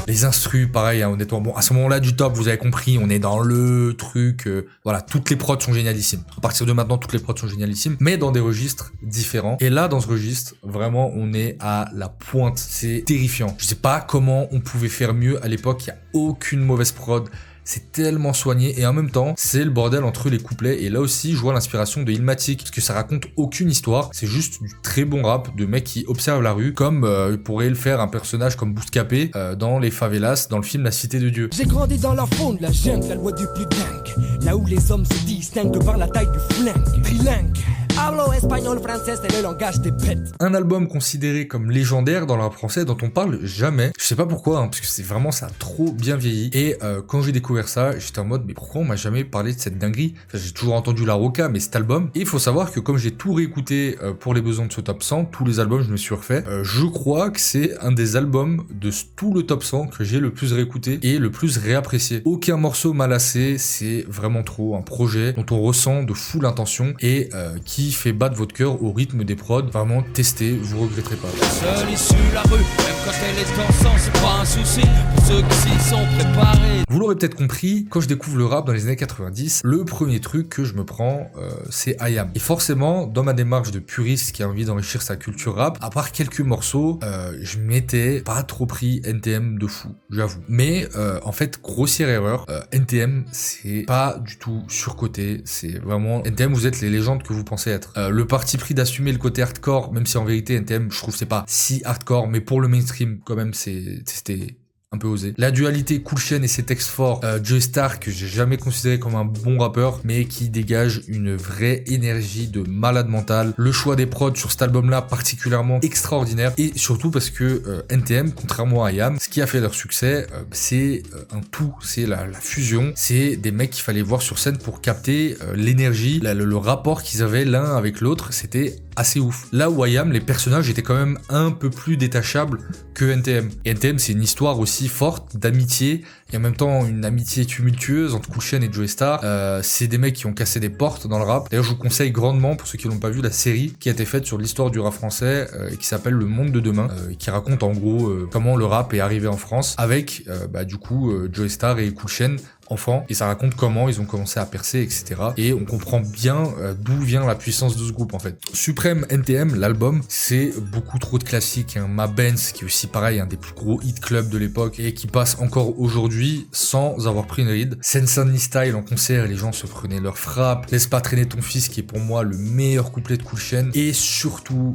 Les instrus, pareil, honnêtement. Bon, à ce moment-là du top, vous avez compris, on est dans le truc. Voilà, toutes les prods sont génialissimes. À partir de maintenant, toutes les prods sont génialissimes, mais dans des registres différents. Et là, dans ce registre, vraiment, on est à la pointe. C'est terrifiant. Je sais pas comment on pouvait faire mieux à l'époque. Il y a aucune mauvaise prod. C'est tellement soigné et en même temps, c'est le bordel entre les couplets. Et là aussi, je vois l'inspiration de Illmatic parce que ça raconte aucune histoire. C'est juste du très bon rap de mecs qui observent la rue comme pourrait le faire un personnage comme Bouscapé dans les favelas, dans le film La Cité de Dieu. J'ai grandi dans la faune, la jungle, la loi du plus dingue. Là où les hommes se distinguent par la taille du flingue. Trilingue. Hablo espagnol, français, c'est le langage des bêtes. Un album considéré comme légendaire dans le rap français dont on parle jamais. Je sais pas pourquoi, parce que c'est vraiment, ça a trop bien vieilli. Et quand j'ai découvert ça, j'étais en mode, mais pourquoi on m'a jamais parlé de cette dinguerie? Enfin, j'ai toujours entendu La Roca, mais cet album. Et il faut savoir que comme j'ai tout réécouté pour les besoins de ce top 100, tous les albums, je me suis refait. Je crois que c'est un des albums de tout le top 100 que j'ai le plus réécouté et le plus réapprécié. Aucun morceau m'a lassé, c'est vraiment trop un projet dont on ressent de fou l'intention et qui fait battre votre cœur au rythme des prods. Vraiment, testez, vous regretterez pas. Seul issu la rue, même quand elle est en sang, c'est pas un souci pour ceux qui s'y sont préparés. Vous l'aurez peut-être compris, quand je découvre le rap dans les années 90, le premier truc que je me prends, c'est IAM. Et forcément, dans ma démarche de puriste qui a envie d'enrichir sa culture rap, à part quelques morceaux, je m'étais pas trop pris NTM de fou, j'avoue. Mais en fait, grossière erreur, NTM, c'est pas du tout surcoté, c'est vraiment... NTM, vous êtes les légendes que vous pensez être. Le parti pris d'assumer le côté hardcore, même si en vérité NTM, je trouve c'est pas si hardcore, mais pour le mainstream, quand même, c'était un peu osé. La dualité Cool Chain et ses textes forts, Joey Starr que j'ai jamais considéré comme un bon rappeur, mais qui dégage une vraie énergie de malade mental. Le choix des prods sur cet album-là particulièrement extraordinaire et surtout parce que NTM, contrairement à IAM, ce qui a fait leur succès, c'est un tout, c'est la fusion, c'est des mecs qu'il fallait voir sur scène pour capter l'énergie, le rapport qu'ils avaient l'un avec l'autre, c'était assez ouf. Là où IAM, les personnages étaient quand même un peu plus détachables que NTM. Et NTM, c'est une histoire aussi forte d'amitié et en même temps une amitié tumultueuse entre Cool Chain et Joey Starr. C'est des mecs qui ont cassé des portes dans le rap. D'ailleurs, je vous conseille grandement, pour ceux qui l'ont pas vu, la série qui a été faite sur l'histoire du rap français et qui s'appelle Le Monde de Demain, qui raconte en gros comment le rap est arrivé en France avec du coup Joey Starr et Cool Chain enfants, et ça raconte comment ils ont commencé à percer, etc. Et on comprend bien d'où vient la puissance de ce groupe en fait. Supreme NTM, l'album, c'est beaucoup trop de classiques, hein. Ma Benz, qui est aussi pareil, un des plus gros hit clubs de l'époque, et qui passe encore aujourd'hui sans avoir pris une ride. Sense Style en concert, les gens se prenaient leur frappe. Laisse pas traîner ton fils, qui est pour moi le meilleur couplet de Cool Chain. Et surtout,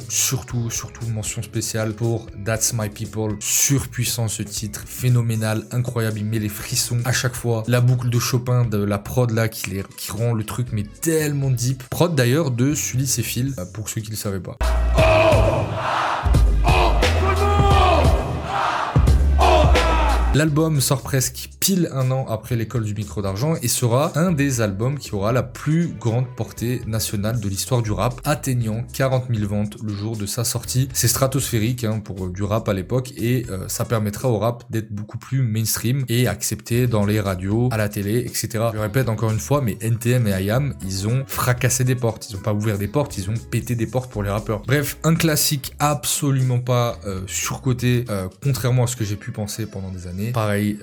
mention spéciale pour That's My People. Surpuissant ce titre, phénoménal, incroyable, il met les frissons à chaque fois. La boucle de Chopin, de la prod là, qui rend le truc mais tellement deep. Prod d'ailleurs de Sully et Phil, pour ceux qui ne le savaient pas. L'album sort presque pile un an après l'école du micro d'argent et sera un des albums qui aura la plus grande portée nationale de l'histoire du rap, atteignant 40 000 ventes le jour de sa sortie. C'est stratosphérique hein, pour du rap à l'époque et ça permettra au rap d'être beaucoup plus mainstream et accepté dans les radios, à la télé, etc. Je répète encore une fois, mais NTM et IAM, ils ont fracassé des portes. Ils ont pas ouvert des portes, ils ont pété des portes pour les rappeurs. Bref, un classique absolument pas surcoté, contrairement à ce que j'ai pu penser pendant des années. Pareil,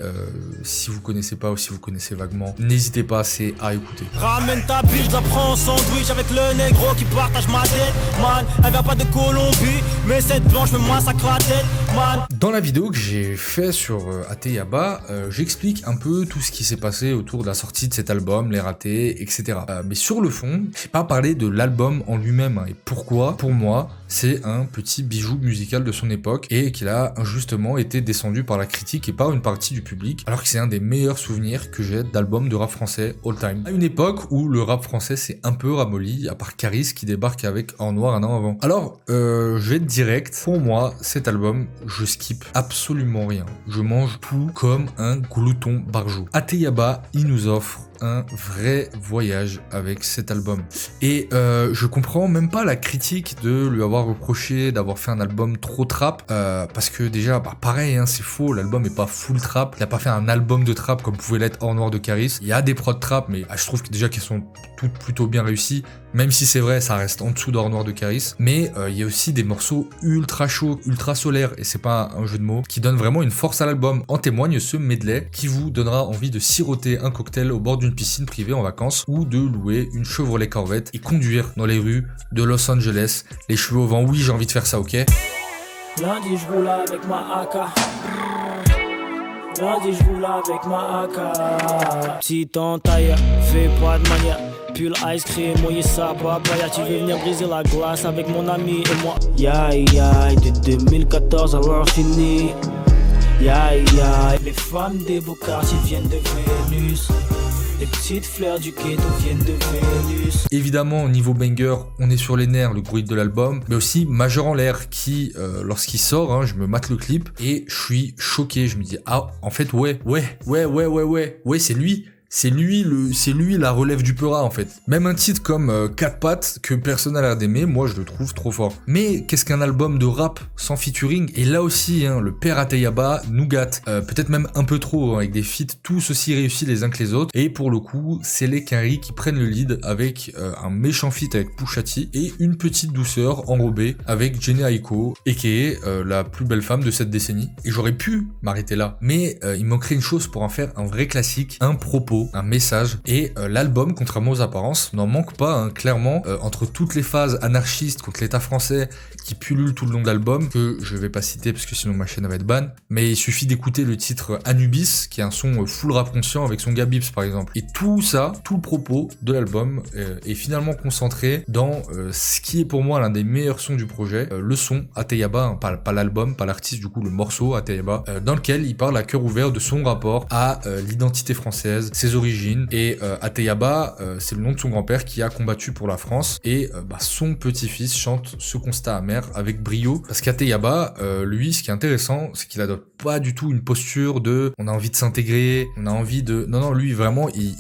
si vous connaissez pas ou si vous connaissez vaguement, n'hésitez pas, c'est à écouter. Ramène ta biche, la prends en sandwich avec le négro qui partage ma tête, man. Elle vient pas de Colombie, mais cette blanche me massacre la tête, man. Dans la vidéo que j'ai fait sur Ateyaba, j'explique un peu tout ce qui s'est passé autour de la sortie de cet album, les ratés, etc. Mais sur le fond, j'ai pas parlé de l'album en lui-même, hein, et pourquoi, pour moi, c'est un petit bijou musical de son époque et qu'il a injustement été descendu par la critique et par une partie du public, alors que c'est un des meilleurs souvenirs que j'ai d'albums de rap français all time. À une époque où le rap français s'est un peu ramolli, à part Caris qui débarque avec En Noir un an avant. Alors, je vais être direct, pour moi, cet album, je skip absolument rien. Je mange tout comme un glouton barjot. Ateyaba, il nous offre un vrai voyage avec cet album. Et je comprends même pas la critique de lui avoir reproché d'avoir fait un album trop trap, parce que déjà, pareil, hein, c'est faux, l'album est pas full trap, il a pas fait un album de trap comme pouvait l'être En Noir de Caris. Il y a des prods trap, mais je trouve que déjà qu'elles sont toutes plutôt bien réussies, même si c'est vrai, ça reste en dessous d'Or Noir de Caris. Mais il y a aussi des morceaux ultra chauds, ultra solaires, et c'est pas un jeu de mots, qui donnent vraiment une force à l'album. En témoigne ce medley qui vous donnera envie de siroter un cocktail au bord d'une piscine privée en vacances ou de louer une Chevrolet Corvette et conduire dans les rues de Los Angeles, les cheveux au vent. Oui, j'ai envie de faire ça, ok? Lundi je roule avec ma AK. Lundi je roule avec ma AK. Petit entaille, fais pas de manière. Pull ice cream, mouillé ça, papaya. Tu veux venir briser la glace avec mon ami et moi. Yaï yaï, de 2014 alors fini. Yaï yaï, les femmes des beaux quartiers viennent de Vénus. Les petites fleurs du ghetto viennent de Vénus. Évidemment, au niveau banger, on est sur les nerfs, le bruit de l'album, mais aussi Majeur en l'air qui, lorsqu'il sort, hein, je me mate le clip et je suis choqué. Je me dis, ah, en fait, ouais, c'est lui la relève du Peura en fait. Même un titre comme 4 pattes que personne n'a l'air d'aimer, moi je le trouve trop fort. Mais qu'est-ce qu'un album de rap sans featuring? Et là aussi, hein, le père Ateyaba nous gâte. Peut-être même un peu trop, hein, avec des feats tous aussi réussis les uns que les autres. Et pour le coup, c'est les Quinry qui prennent le lead avec un méchant feat avec Pusha T et une petite douceur enrobée avec Jhené Aiko, aka la plus belle femme de cette décennie. Et j'aurais pu m'arrêter là, mais il manquerait une chose pour en faire un vrai classique, un propos, un message, et l'album, contrairement aux apparences, n'en manque pas, hein, clairement, entre toutes les phases anarchistes contre l'état français qui pullulent tout le long de l'album, que je vais pas citer parce que sinon ma chaîne va être ban, mais il suffit d'écouter le titre Anubis, qui est un son full rap conscient avec son gars Bips par exemple. Et tout ça, tout le propos de l'album est finalement concentré dans ce qui est pour moi l'un des meilleurs sons du projet, le son Ateyaba, hein, pas l'album, pas l'artiste, du coup le morceau Ateyaba, dans lequel il parle à cœur ouvert de son rapport à l'identité française, ses origines, et Ateyaba, c'est le nom de son grand-père qui a combattu pour la France, et son petit-fils chante ce constat amer avec brio, parce qu'Ateyaba, lui, ce qui est intéressant, c'est qu'il adopte pas du tout une posture de on a envie de s'intégrer, on a envie de... Non, lui, vraiment, il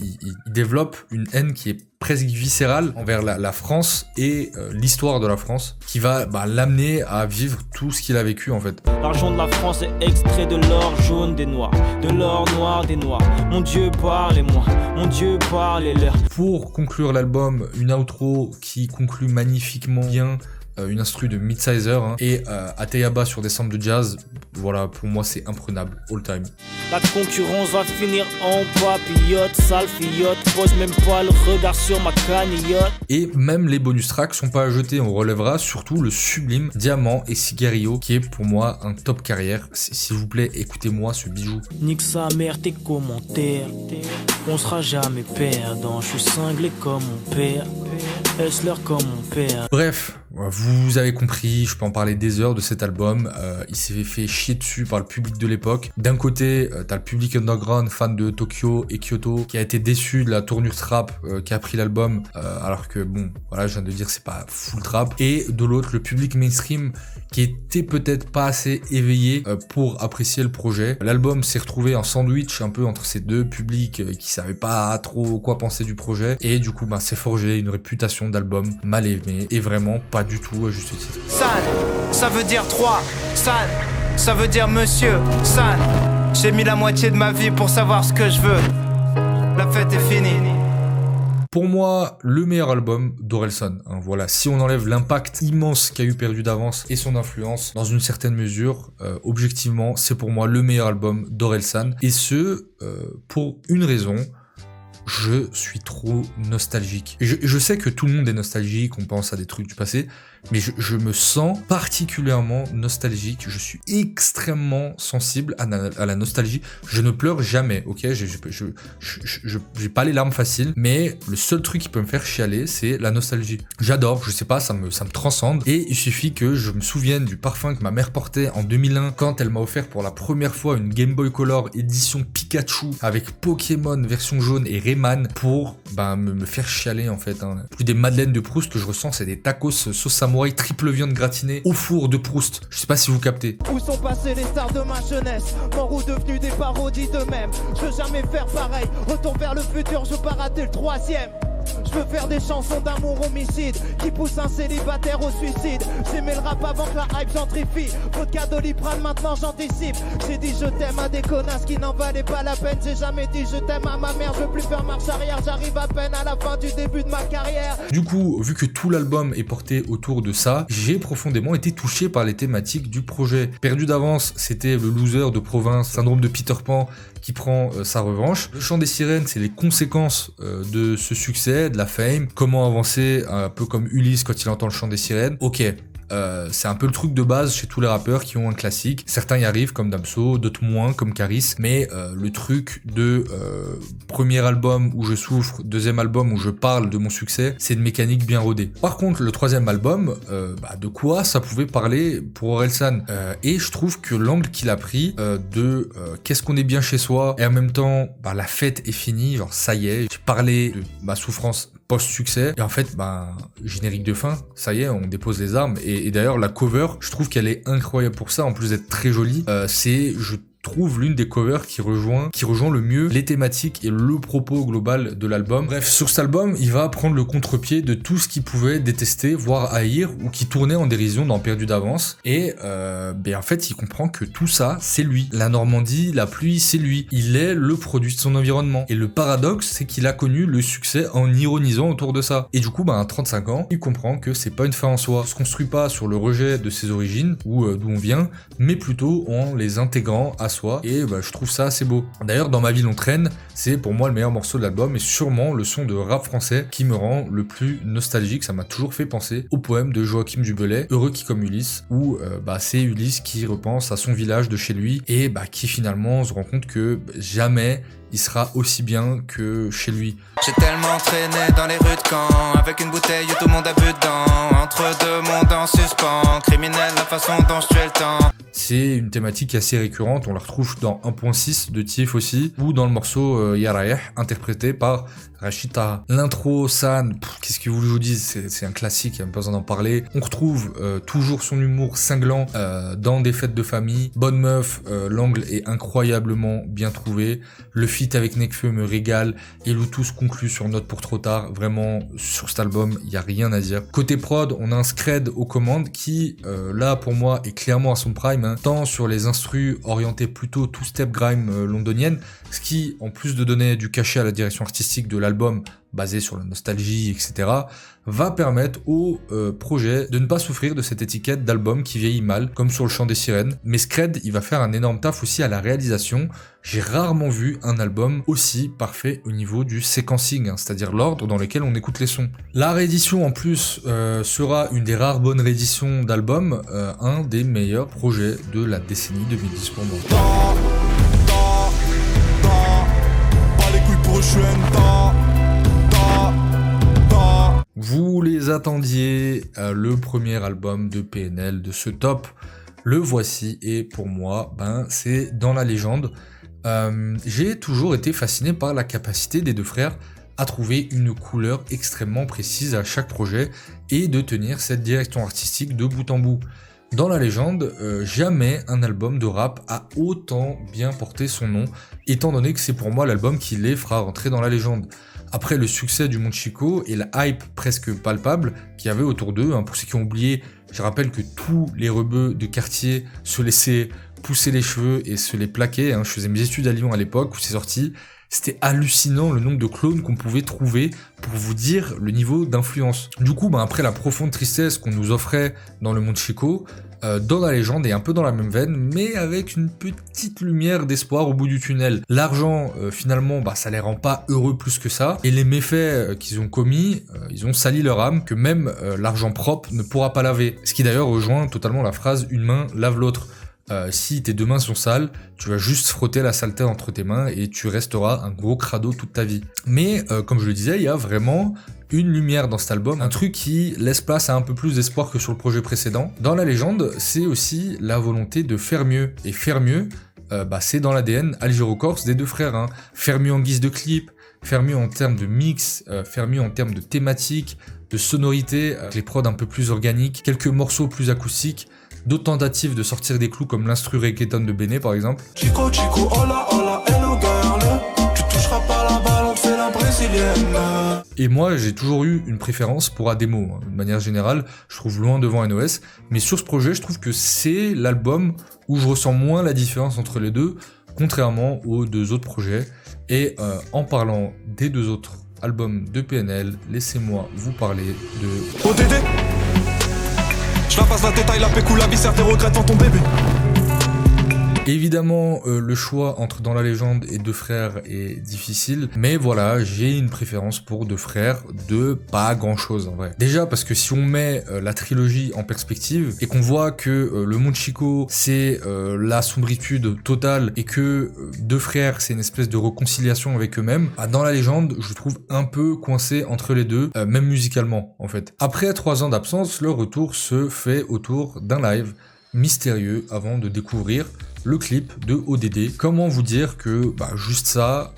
développe une haine qui est presque viscérale envers la France et l'histoire de la France, qui va l'amener à vivre tout ce qu'il a vécu en fait. L'argent de la France est extrait de l'or jaune des noirs, de l'or noir des noirs. Mon Dieu, parlez-moi, mon Dieu, parlez-leur. Pour conclure l'album, une outro qui conclut magnifiquement bien, une instru de Midsizer, hein, et Ateyaba sur des samples de jazz. voilà, pour moi c'est imprenable, all time. La concurrence va finir en papillote, sale fillotte, pose même pas le regard sur ma canillotte. Et même les bonus tracks sont pas à jeter, on relèvera surtout le sublime Diamant et Cigarillo qui est pour moi un top carrière. S'il vous plaît, écoutez-moi ce bijou. Nique sa mère tes commentaires, on sera jamais perdant, je suis cinglé comme mon père, est-ce l'heure comme mon père. Bref, vous avez compris, je peux en parler des heures de cet album. Il s'est fait chier dessus par le public de l'époque. D'un côté, t'as le public underground, fan de Tokyo et Kyoto, qui a été déçu de la tournure trap qui a pris l'album, alors que bon, voilà, je viens de dire c'est pas full trap. Et de l'autre, le public mainstream qui était peut-être pas assez éveillé pour apprécier le projet. L'album s'est retrouvé en sandwich un peu entre ces deux publics qui savaient pas trop quoi penser du projet, et du coup, s'est forgé une réputation d'album mal aimé et vraiment pas du tout à juste titre. San, ça veut dire 3. San, ça veut dire monsieur. San, j'ai mis la moitié de ma vie pour savoir ce que je veux. La fête est finie. Pour moi, le meilleur album d'Orelsan. Voilà, si on enlève l'impact immense qu'a eu Perdu d'avance et son influence, dans une certaine mesure, objectivement, c'est pour moi le meilleur album d'Orelsan. Et ce, pour une raison. Je suis trop nostalgique. Je sais que tout le monde est nostalgique, on pense à des trucs du passé, mais je me sens particulièrement nostalgique. Je suis extrêmement sensible à la nostalgie. Je ne pleure jamais, ok? J'ai pas les larmes faciles, mais le seul truc qui peut me faire chialer, c'est la nostalgie. J'adore, je sais pas, ça me transcende. Et il suffit que je me souvienne du parfum que ma mère portait en 2001 quand elle m'a offert pour la première fois une Game Boy Color édition Pikachu avec Pokémon version jaune et Rayman pour me faire chialer en fait. Plus des madeleines de Proust que je ressens, c'est des tacos sauce samouraï triple viande gratinée au four de Proust. Je sais pas si vous captez. Où sont passés les stars de ma jeunesse, morts ou devenus des parodies d'eux-mêmes. Je veux jamais faire pareil, retour vers le futur, je veux pas rater le 3e. Je veux faire des chansons d'amour homicide qui poussent un célibataire au suicide. J'aimais le rap avant que la hype gentrifie. Vodka Doliprane, maintenant j'anticipe. J'ai dit je t'aime à des connasses qui n'en valaient pas la peine. J'ai jamais dit je t'aime à ma mère. Je veux plus faire marche arrière. J'arrive à peine à la fin du début de ma carrière. Du coup, vu que tout l'album est porté autour de ça, j'ai profondément été touché par les thématiques du projet. Perdu d'avance, c'était le loser de province, syndrome de Peter Pan qui prend sa revanche. Le chant des sirènes, c'est les conséquences de ce succès, de la fame. Comment avancer, un peu comme Ulysse quand il entend le chant des sirènes. Ok. C'est un peu le truc de base chez tous les rappeurs qui ont un classique. Certains y arrivent comme Damso, d'autres moins comme Caris. Mais le truc de premier album où je souffre, deuxième album où je parle de mon succès, c'est une mécanique bien rodée. Par contre, le troisième album, de quoi ça pouvait parler pour Orelsan, et je trouve que l'angle qu'il a pris de qu'est-ce qu'on est bien chez soi et en même temps la fête est finie, genre ça y est, j'ai parlé de ma souffrance post-succès, et en fait, générique de fin, ça y est, on dépose les armes, et d'ailleurs, la cover, je trouve qu'elle est incroyable pour ça, en plus d'être très jolie, je trouve l'une des covers qui rejoint le mieux les thématiques et le propos global de l'album. Bref, sur cet album, il va prendre le contre-pied de tout ce qu'il pouvait détester, voire haïr, ou qui tournait en dérision dans Perdu d'avance, et en fait, il comprend que tout ça, c'est lui. La Normandie, la pluie, c'est lui. Il est le produit de son environnement. Et le paradoxe, c'est qu'il a connu le succès en ironisant autour de ça. Et du coup, à 35 ans, il comprend que c'est pas une fin en soi. Il se construit pas sur le rejet de ses origines, ou d'où on vient, mais plutôt en les intégrant à soi, et je trouve ça assez beau. D'ailleurs, Dans ma ville on traîne, c'est pour moi le meilleur morceau de l'album et sûrement le son de rap français qui me rend le plus nostalgique. Ça m'a toujours fait penser au poème de Joachim du Bellay, Heureux qui comme Ulysse, où c'est Ulysse qui repense à son village de chez lui et qui finalement se rend compte que jamais il sera aussi bien que chez lui. J'ai tellement traîné dans les rues de Caen, avec une bouteille où tout le monde a bu dedans, entre deux mondes en suspens, criminel la façon dont je tue le temps. C'est une thématique assez récurrente, on la retrouve dans 1.6 de Tief aussi, ou dans le morceau Yarayeh, interprété par Rachita. L'intro, San, qu'est-ce que vous voulez que je vous dise, c'est un classique, il n'y a même pas besoin d'en parler. On retrouve toujours son humour cinglant dans des fêtes de famille. Bonne meuf, l'angle est incroyablement bien trouvé. Le feat avec Nekfeu me régale et le tout se conclut sur Note pour trop tard. Vraiment, sur cet album, il n'y a rien à dire. Côté prod, on a un Scred aux commandes qui, là, pour moi, est clairement à son prime, tant sur les instrus orientés plutôt two-step grime londonienne, ce qui, en plus de donner du cachet à la direction artistique de l'album, basé sur la nostalgie, etc., va permettre au projet de ne pas souffrir de cette étiquette d'album qui vieillit mal, comme sur le chant des sirènes. Mais Skred, il va faire un énorme taf aussi à la réalisation. J'ai rarement vu un album aussi parfait au niveau du séquencing, hein, c'est-à-dire l'ordre dans lequel on écoute les sons. La réédition en plus sera une des rares bonnes rééditions d'albums, un des meilleurs projets de la décennie 2010 pour moi. Pas les couilles pour eux, je suis Vous les attendiez, le premier album de PNL de ce top, le voici, et pour moi, c'est dans la légende. J'ai toujours été fasciné par la capacité des deux frères à trouver une couleur extrêmement précise à chaque projet et de tenir cette direction artistique de bout en bout. Dans la légende, jamais un album de rap a autant bien porté son nom, étant donné que c'est pour moi l'album qui les fera rentrer dans la légende. Après le succès du Monde Chico et la hype presque palpable qu'il y avait autour d'eux, hein, pour ceux qui ont oublié, je rappelle que tous les rebeux de quartier se laissaient pousser les cheveux et se les plaquaient, hein. Je faisais mes études à Lyon à l'époque où c'est sorti. C'était hallucinant le nombre de clones qu'on pouvait trouver pour vous dire le niveau d'influence. Du coup, après la profonde tristesse qu'on nous offrait dans le Monde Chico, dans la légende est un peu dans la même veine, mais avec une petite lumière d'espoir au bout du tunnel. L'argent, finalement, ça les rend pas heureux plus que ça, et les méfaits qu'ils ont commis, ils ont sali leur âme, que même l'argent propre ne pourra pas laver. Ce qui d'ailleurs rejoint totalement la phrase « une main lave l'autre ». Si tes deux mains sont sales, tu vas juste frotter la saleté entre tes mains et tu resteras un gros crado toute ta vie. Mais comme je le disais, il y a vraiment une lumière dans cet album, un truc qui laisse place à un peu plus d'espoir que sur le projet précédent. Dans la légende, c'est aussi la volonté de faire mieux. Et faire mieux, c'est dans l'ADN Algéro-Corse des deux frères, hein. Faire mieux en guise de clip, faire mieux en termes de mix, faire mieux en termes de thématique, de sonorité, les prods un peu plus organiques, quelques morceaux plus acoustiques, d'autres tentatives de sortir des clous comme l'instru reggaeton de Béné par exemple. Chico, Chico, hola, hola, hello girl. Tu toucheras pas la balle, on te fait la brésilienne. Et moi j'ai toujours eu une préférence pour Ademo, hein. De manière générale, je trouve loin devant NOS, mais sur ce projet je trouve que c'est l'album où je ressens moins la différence entre les deux, contrairement aux deux autres projets. Et en parlant des deux autres albums de PNL, laissez-moi vous parler de... ODD, je la passe la détail, la pécou, la viscère, tes regrets dans ton bébé. Évidemment, le choix entre Dans la légende et Deux frères est difficile, mais voilà, j'ai une préférence pour Deux frères de pas grand chose en vrai. Déjà parce que si on met la trilogie en perspective et qu'on voit que le Monde Chico c'est la sombritude totale et que Deux frères c'est une espèce de réconciliation avec eux-mêmes, Dans la légende je trouve un peu coincé entre les deux, même musicalement en fait. Après 3 ans d'absence, leur retour se fait autour d'un live mystérieux avant de découvrir le clip de ODD. Comment vous dire que juste ça,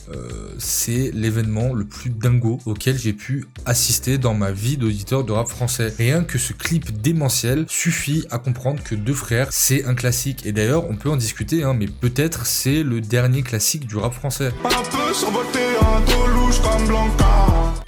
c'est l'événement le plus dingo auquel j'ai pu assister dans ma vie d'auditeur de rap français. Rien que ce clip démentiel suffit à comprendre que Deux frères, c'est un classique. Et d'ailleurs, on peut en discuter, mais peut-être c'est le dernier classique du rap français.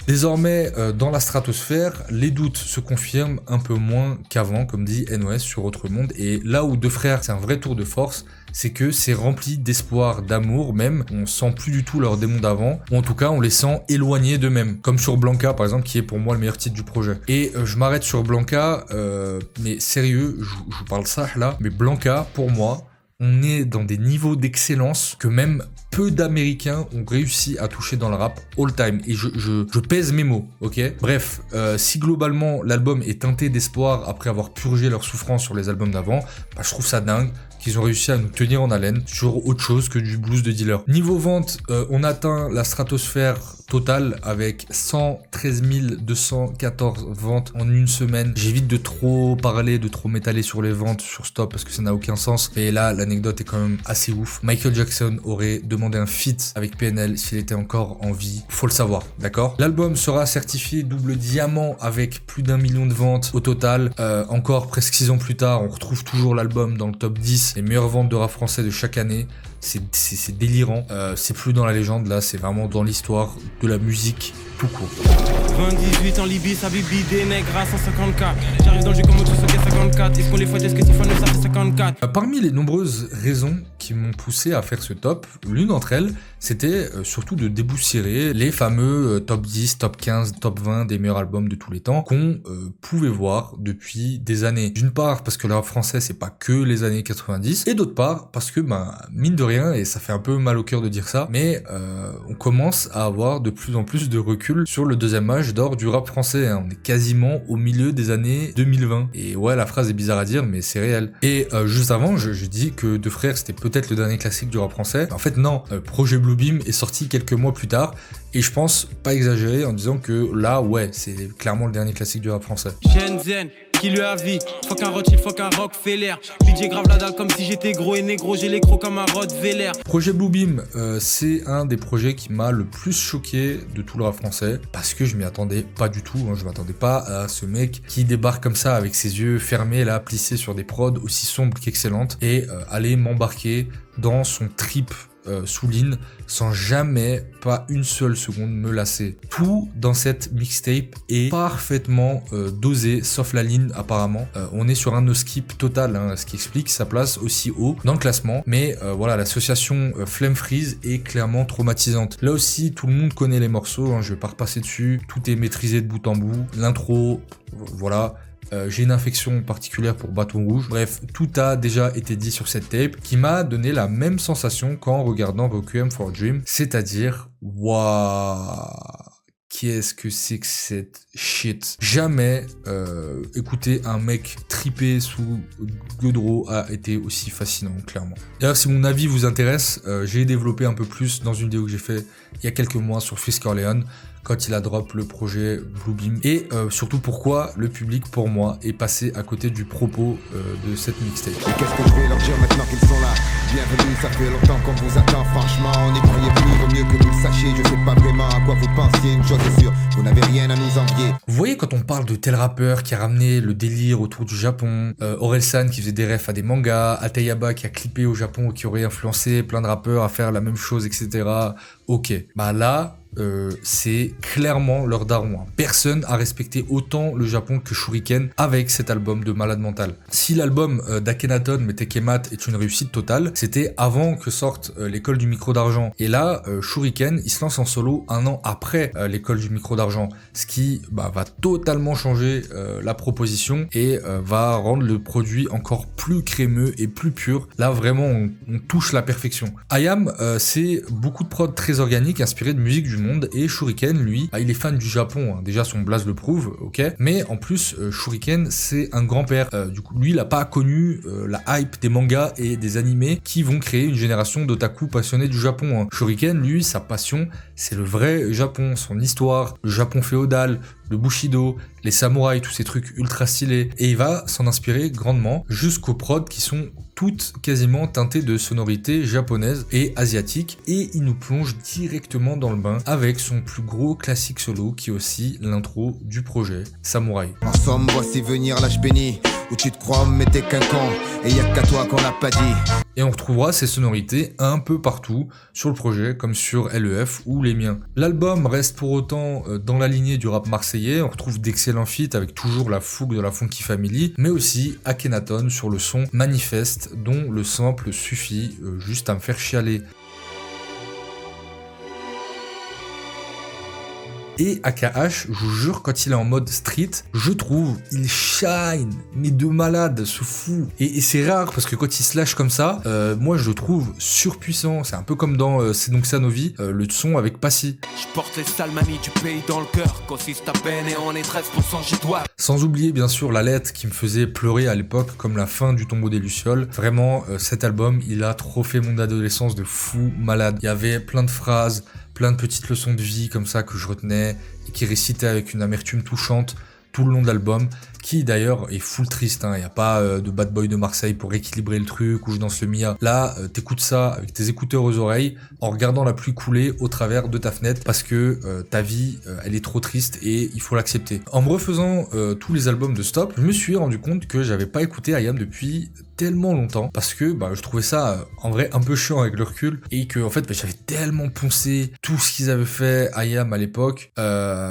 Désormais, dans la stratosphère, les doutes se confirment un peu moins qu'avant, comme dit NOS sur Autre Monde. Et là où Deux frères, c'est un vrai tour de force, c'est que c'est rempli d'espoir, d'amour même. On sent plus du tout leur démon d'avant, ou en tout cas on les sent éloignés d'eux-mêmes. Comme sur Blanca par exemple, qui est pour moi le meilleur titre du projet. Et je m'arrête sur Blanca, mais sérieux, je vous parle ça là, mais Blanca pour moi, on est dans des niveaux d'excellence que même peu d'Américains ont réussi à toucher dans le rap all time. Et je pèse mes mots, ok ? Bref, si globalement l'album est teinté d'espoir après avoir purgé leur souffrance sur les albums d'avant, je trouve ça dingue qu'ils ont réussi à nous tenir en haleine sur autre chose que du blues de dealer. Niveau vente, on atteint la stratosphère totale avec 113 214 ventes en une semaine. J'évite de trop parler, de trop m'étaler sur les ventes sur Stop parce que ça n'a aucun sens. Et là, l'anecdote est quand même assez ouf. Michael Jackson aurait demandé un feat avec PNL s'il était encore en vie. Faut le savoir, d'accord ? L'album sera certifié double diamant avec plus d'1 million de ventes au total. Encore presque 6 ans plus tard, on retrouve toujours l'album dans le top 10 les meilleures ventes de rap français de chaque année. C'est délirant. C'est plus dans la légende là, c'est vraiment dans l'histoire de la musique tout court. 28 en Libye, ça bibi des nègres à 154. J'arrive dans le jeu comme au 54. Est-ce qu'on les fait, est-ce que tu fais ça fait 54. Parmi les nombreuses raisons qui qui m'ont poussé à faire ce top. L'une d'entre elles, c'était surtout de déboussiérer les fameux top 10, top 15, top 20 des meilleurs albums de tous les temps qu'on pouvait voir depuis des années. D'une part parce que le rap français c'est pas que les années 90 et d'autre part parce que mine de rien, et ça fait un peu mal au cœur de dire ça, mais on commence à avoir de plus en plus de recul sur le deuxième âge d'or du rap français, hein. On est quasiment au milieu des années 2020 et ouais, la phrase est bizarre à dire mais c'est réel. Et juste avant je dis que Deux Frères c'était peut-être le dernier classique du rap français. En fait non, Projet Bluebeam est sorti quelques mois plus tard et je pense pas exagérer en disant que là ouais c'est clairement le dernier classique du rap français. Shenzhen qui lui a vie, fuck un Rothschild, fuck un Rockefeller. DJ grave la dalle comme si j'étais gros et négro, j'ai les crocs comme un Rottweiler. Projet Bluebeam, c'est un des projets qui m'a le plus choqué de tout le rap français parce que je m'y attendais pas du tout, hein. Je m'attendais pas à ce mec qui débarque comme ça avec ses yeux fermés là, plissés sur des prods aussi sombres qu'excellentes et aller m'embarquer dans son trip sous ligne sans jamais, pas une seule seconde me lasser. Tout dans cette mixtape est parfaitement dosé, sauf la ligne apparemment. On est sur un no skip total, hein, ce qui explique sa place aussi haut dans le classement. Mais voilà, l'association Flame Freeze est clairement traumatisante. Là aussi, tout le monde connaît les morceaux, hein, je vais pas repasser dessus. Tout est maîtrisé de bout en bout. L'intro, voilà. J'ai une affection particulière pour Bâton Rouge. Bref, tout a déjà été dit sur cette tape qui m'a donné la même sensation qu'en regardant Requiem for a Dream, c'est-à-dire waouh, qu'est-ce que c'est que cette shit. Jamais écouter un mec tripé sous Godreau a été aussi fascinant, clairement. D'ailleurs, si mon avis vous intéresse, j'ai développé un peu plus dans une vidéo que j'ai fait il y a quelques mois sur Frisk Orleans, quand il a drop le projet Bluebeam et surtout pourquoi le public pour moi est passé à côté du propos de cette mixtape. Et qu'est-ce que je vais leur dire maintenant qu'ils sont là? Bienvenue, ça fait longtemps qu'on vous attend, franchement, n'y croyez plus, vaut mieux que vous le sachiez, je sais pas vraiment à quoi vous pensiez, une chose est sûre, vous n'avez rien à nous envier. Vous voyez quand on parle de tel rappeur qui a ramené le délire autour du Japon, Orelsan qui faisait des refs à des mangas, Ateyaba qui a clippé au Japon, qui aurait influencé plein de rappeurs à faire la même chose, etc. Ok, bah là, c'est clairement leur daron. Personne a respecté autant le Japon que Shuriken avec cet album de malade mental. Si l'album d'Akhenaton mais Tekemat est une réussite totale, c'était avant que sorte l'école du micro d'argent. Et là, Shuriken, il se lance en solo un an après l'école du micro d'argent, ce qui va totalement changer la proposition et va rendre le produit encore plus crémeux et plus pur. Là, vraiment, on touche la perfection. IAM, c'est beaucoup de prod très organique, inspiré de musique du monde, et Shuriken, lui, il est fan du Japon, hein. Déjà son blaze le prouve, ok, mais en plus Shuriken c'est un grand-père, du coup lui il a pas connu la hype des mangas et des animés qui vont créer une génération d'otaku passionnés du Japon, hein. Shuriken, lui, sa passion c'est le vrai Japon, son histoire, le Japon féodal, le Bushido, les samouraïs, tous ces trucs ultra stylés, et il va s'en inspirer grandement jusqu'aux prods qui sont toutes quasiment teintées de sonorités japonaises et asiatiques, et il nous plonge directement dans le bain avec son plus gros classique solo qui est aussi l'intro du projet, Samouraï. En somme, voici venir l'âge béni, où tu te crois mais t'es qu'un con, et y'a qu'à toi qu'on l'a pas dit. Et on retrouvera ces sonorités un peu partout sur le projet, comme sur LEF ou les miens. L'album reste pour autant dans la lignée du rap marseillais, on retrouve d'excellents feats avec toujours la fougue de la Funky Family, mais aussi Akhenaton sur le son Manifeste, dont le sample suffit juste à me faire chialer. Et AKH, je vous jure, quand il est en mode street, je trouve, il shine, mais de malade, ce fou. Et c'est rare, parce que quand il se lâche comme ça, moi je le trouve surpuissant. C'est un peu comme dans C'est donc ça nos vies, le son avec Passy. Je porte les sales manies du pays dans le cœur, consiste à peine et on est 13% j'y dois. Sans oublier bien sûr la lettre qui me faisait pleurer à l'époque, comme la fin du Tombeau des Lucioles. Vraiment, cet album, il a trop fait mon adolescence de fou malade. Il y avait plein de phrases, plein de petites leçons de vie comme ça que je retenais et qui récitaient avec une amertume touchante tout le long de l'album, qui d'ailleurs est full triste, hein. Y a pas de Bad Boy de Marseille pour équilibrer le truc ou je danse le Mia. Là, t'écoutes ça avec tes écouteurs aux oreilles en regardant la pluie couler au travers de ta fenêtre parce que ta vie, elle est trop triste et il faut l'accepter. En me refaisant tous les albums de Stop, je me suis rendu compte que j'avais pas écouté IAM depuis tellement longtemps parce que je trouvais ça en vrai un peu chiant avec le recul et que en fait j'avais tellement poncé tout ce qu'ils avaient fait IAM à l'époque,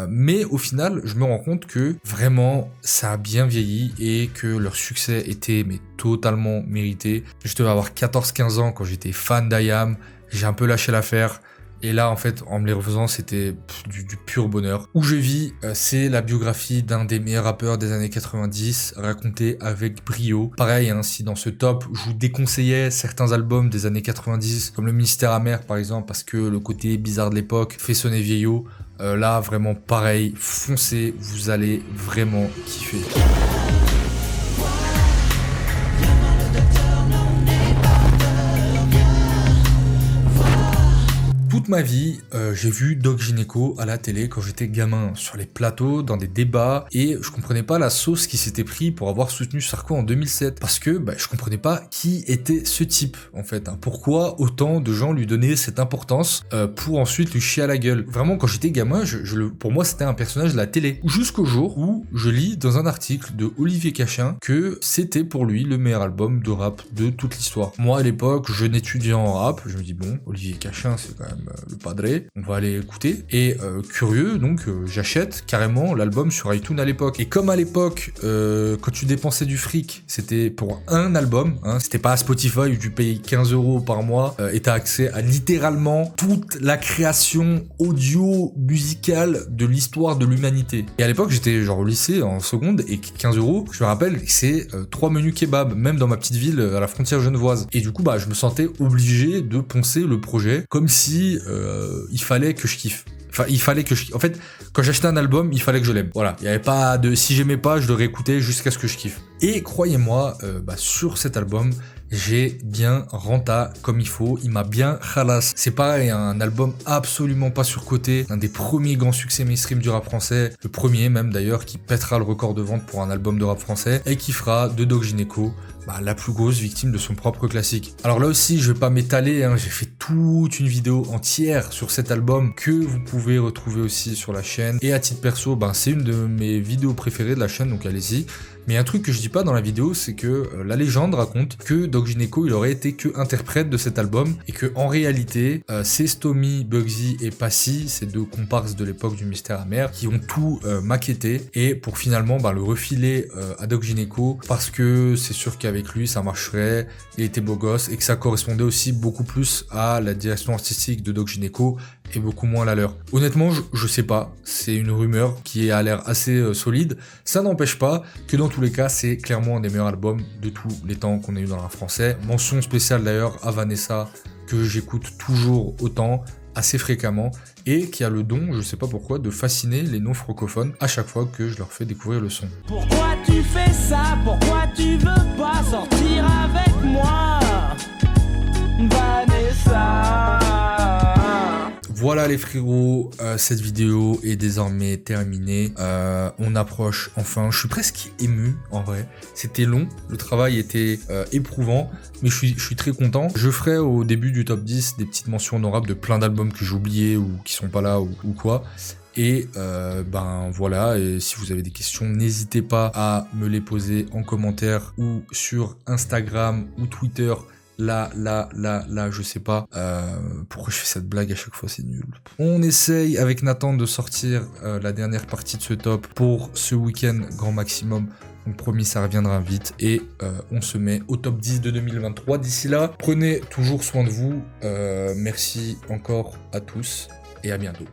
mais au final je me rends compte que vraiment ça a bien vieilli et que leur succès était totalement mérité. Je devais avoir 14-15 ans quand j'étais fan d'IAM, j'ai un peu lâché l'affaire. Et là, en fait, en me les refaisant, c'était du pur bonheur. Où je vis, c'est la biographie d'un des meilleurs rappeurs des années 90, racontée avec brio. Pareil, si dans ce top, je vous déconseillais certains albums des années 90, comme Le Mystère Amer, par exemple, parce que le côté bizarre de l'époque fait sonner vieillot. Là, vraiment pareil, foncez, vous allez vraiment kiffer. Toute ma vie, j'ai vu Doc Gynéco à la télé quand j'étais gamin, sur les plateaux, dans des débats, et je comprenais pas la sauce qui s'était pris pour avoir soutenu Sarko en 2007, parce que je comprenais pas qui était ce type, en fait. Pourquoi autant de gens lui donnaient cette importance pour ensuite lui chier à la gueule. Vraiment, quand j'étais gamin, pour moi, c'était un personnage de la télé. Jusqu'au jour où je lis dans un article de Olivier Cachin que c'était pour lui le meilleur album de rap de toute l'histoire. Moi, à l'époque, jeune étudiant en rap, je me dis, bon, Olivier Cachin, c'est quand même le padré, on va aller écouter. Et curieux, donc j'achète carrément l'album sur iTunes à l'époque. Et comme à l'époque, quand tu dépensais du fric, c'était pour un album, c'était pas à Spotify où tu payais 15 € par mois et t'as accès à littéralement toute la création audio musicale de l'histoire de l'humanité. Et à l'époque, j'étais genre au lycée en seconde et 15 €, je me rappelle, c'est 3 menus kebab, même dans ma petite ville à la frontière genevoise. Et du coup, je me sentais obligé de poncer le projet comme si il fallait que je kiffe. Enfin, il fallait que je... En fait, quand j'achetais un album, il fallait que je l'aime. Voilà. Il n'y avait pas de... Si j'aimais pas, je le réécoutais jusqu'à ce que je kiffe. Et croyez-moi, sur cet album, j'ai bien renta comme il faut. Il m'a bien khalas. C'est pareil, un album absolument pas surcoté. Un des premiers grands succès mainstream du rap français. Le premier même d'ailleurs, qui pètera le record de vente pour un album de rap français. Et qui fera de Doc Gynéco la plus grosse victime de son propre classique. Alors là aussi, je vais pas m'étaler, j'ai fait toute une vidéo entière sur cet album que vous pouvez retrouver aussi sur la chaîne. Et à titre perso, c'est une de mes vidéos préférées de la chaîne, donc allez-y. Mais un truc que je dis pas dans la vidéo, c'est que la légende raconte que Doc Gynéco, il aurait été que interprète de cet album et que en réalité, c'est Stomy, Bugsy et Passy, ces deux comparses de l'époque du Mystère Amer, qui ont tout maquetté et pour finalement le refiler à Doc Gynéco parce que c'est sûr qu'avec lui ça marcherait, il était beau gosse et que ça correspondait aussi beaucoup plus à la direction artistique de Doc Gynéco et beaucoup moins à la leur. Honnêtement, je sais pas, c'est une rumeur qui a l'air assez solide. Ça n'empêche pas que dans tous les cas, c'est clairement un des meilleurs albums de tous les temps qu'on a eu dans le rap français. Mention spéciale d'ailleurs à Vanessa, que j'écoute toujours autant, assez fréquemment, et qui a le don, je sais pas pourquoi, de fasciner les non-francophones à chaque fois que je leur fais découvrir le son. Pourquoi tu fais ça? Pourquoi tu veux pas sortir avec moi, Vanessa? Voilà les frérots, cette vidéo est désormais terminée. On approche enfin, je suis presque ému en vrai. C'était long, le travail était éprouvant, mais je suis très content. Je ferai au début du top 10 des petites mentions honorables de plein d'albums que j'ai oubliés ou qui sont pas là ou quoi. Et voilà, et si vous avez des questions, n'hésitez pas à me les poser en commentaire ou sur Instagram ou Twitter. Là, je sais pas pourquoi je fais cette blague à chaque fois, c'est nul. On essaye avec Nathan de sortir la dernière partie de ce top pour ce week-end grand maximum. Donc promis, ça reviendra vite et on se met au top 10 de 2023. D'ici là, prenez toujours soin de vous. Merci encore à tous et à bientôt.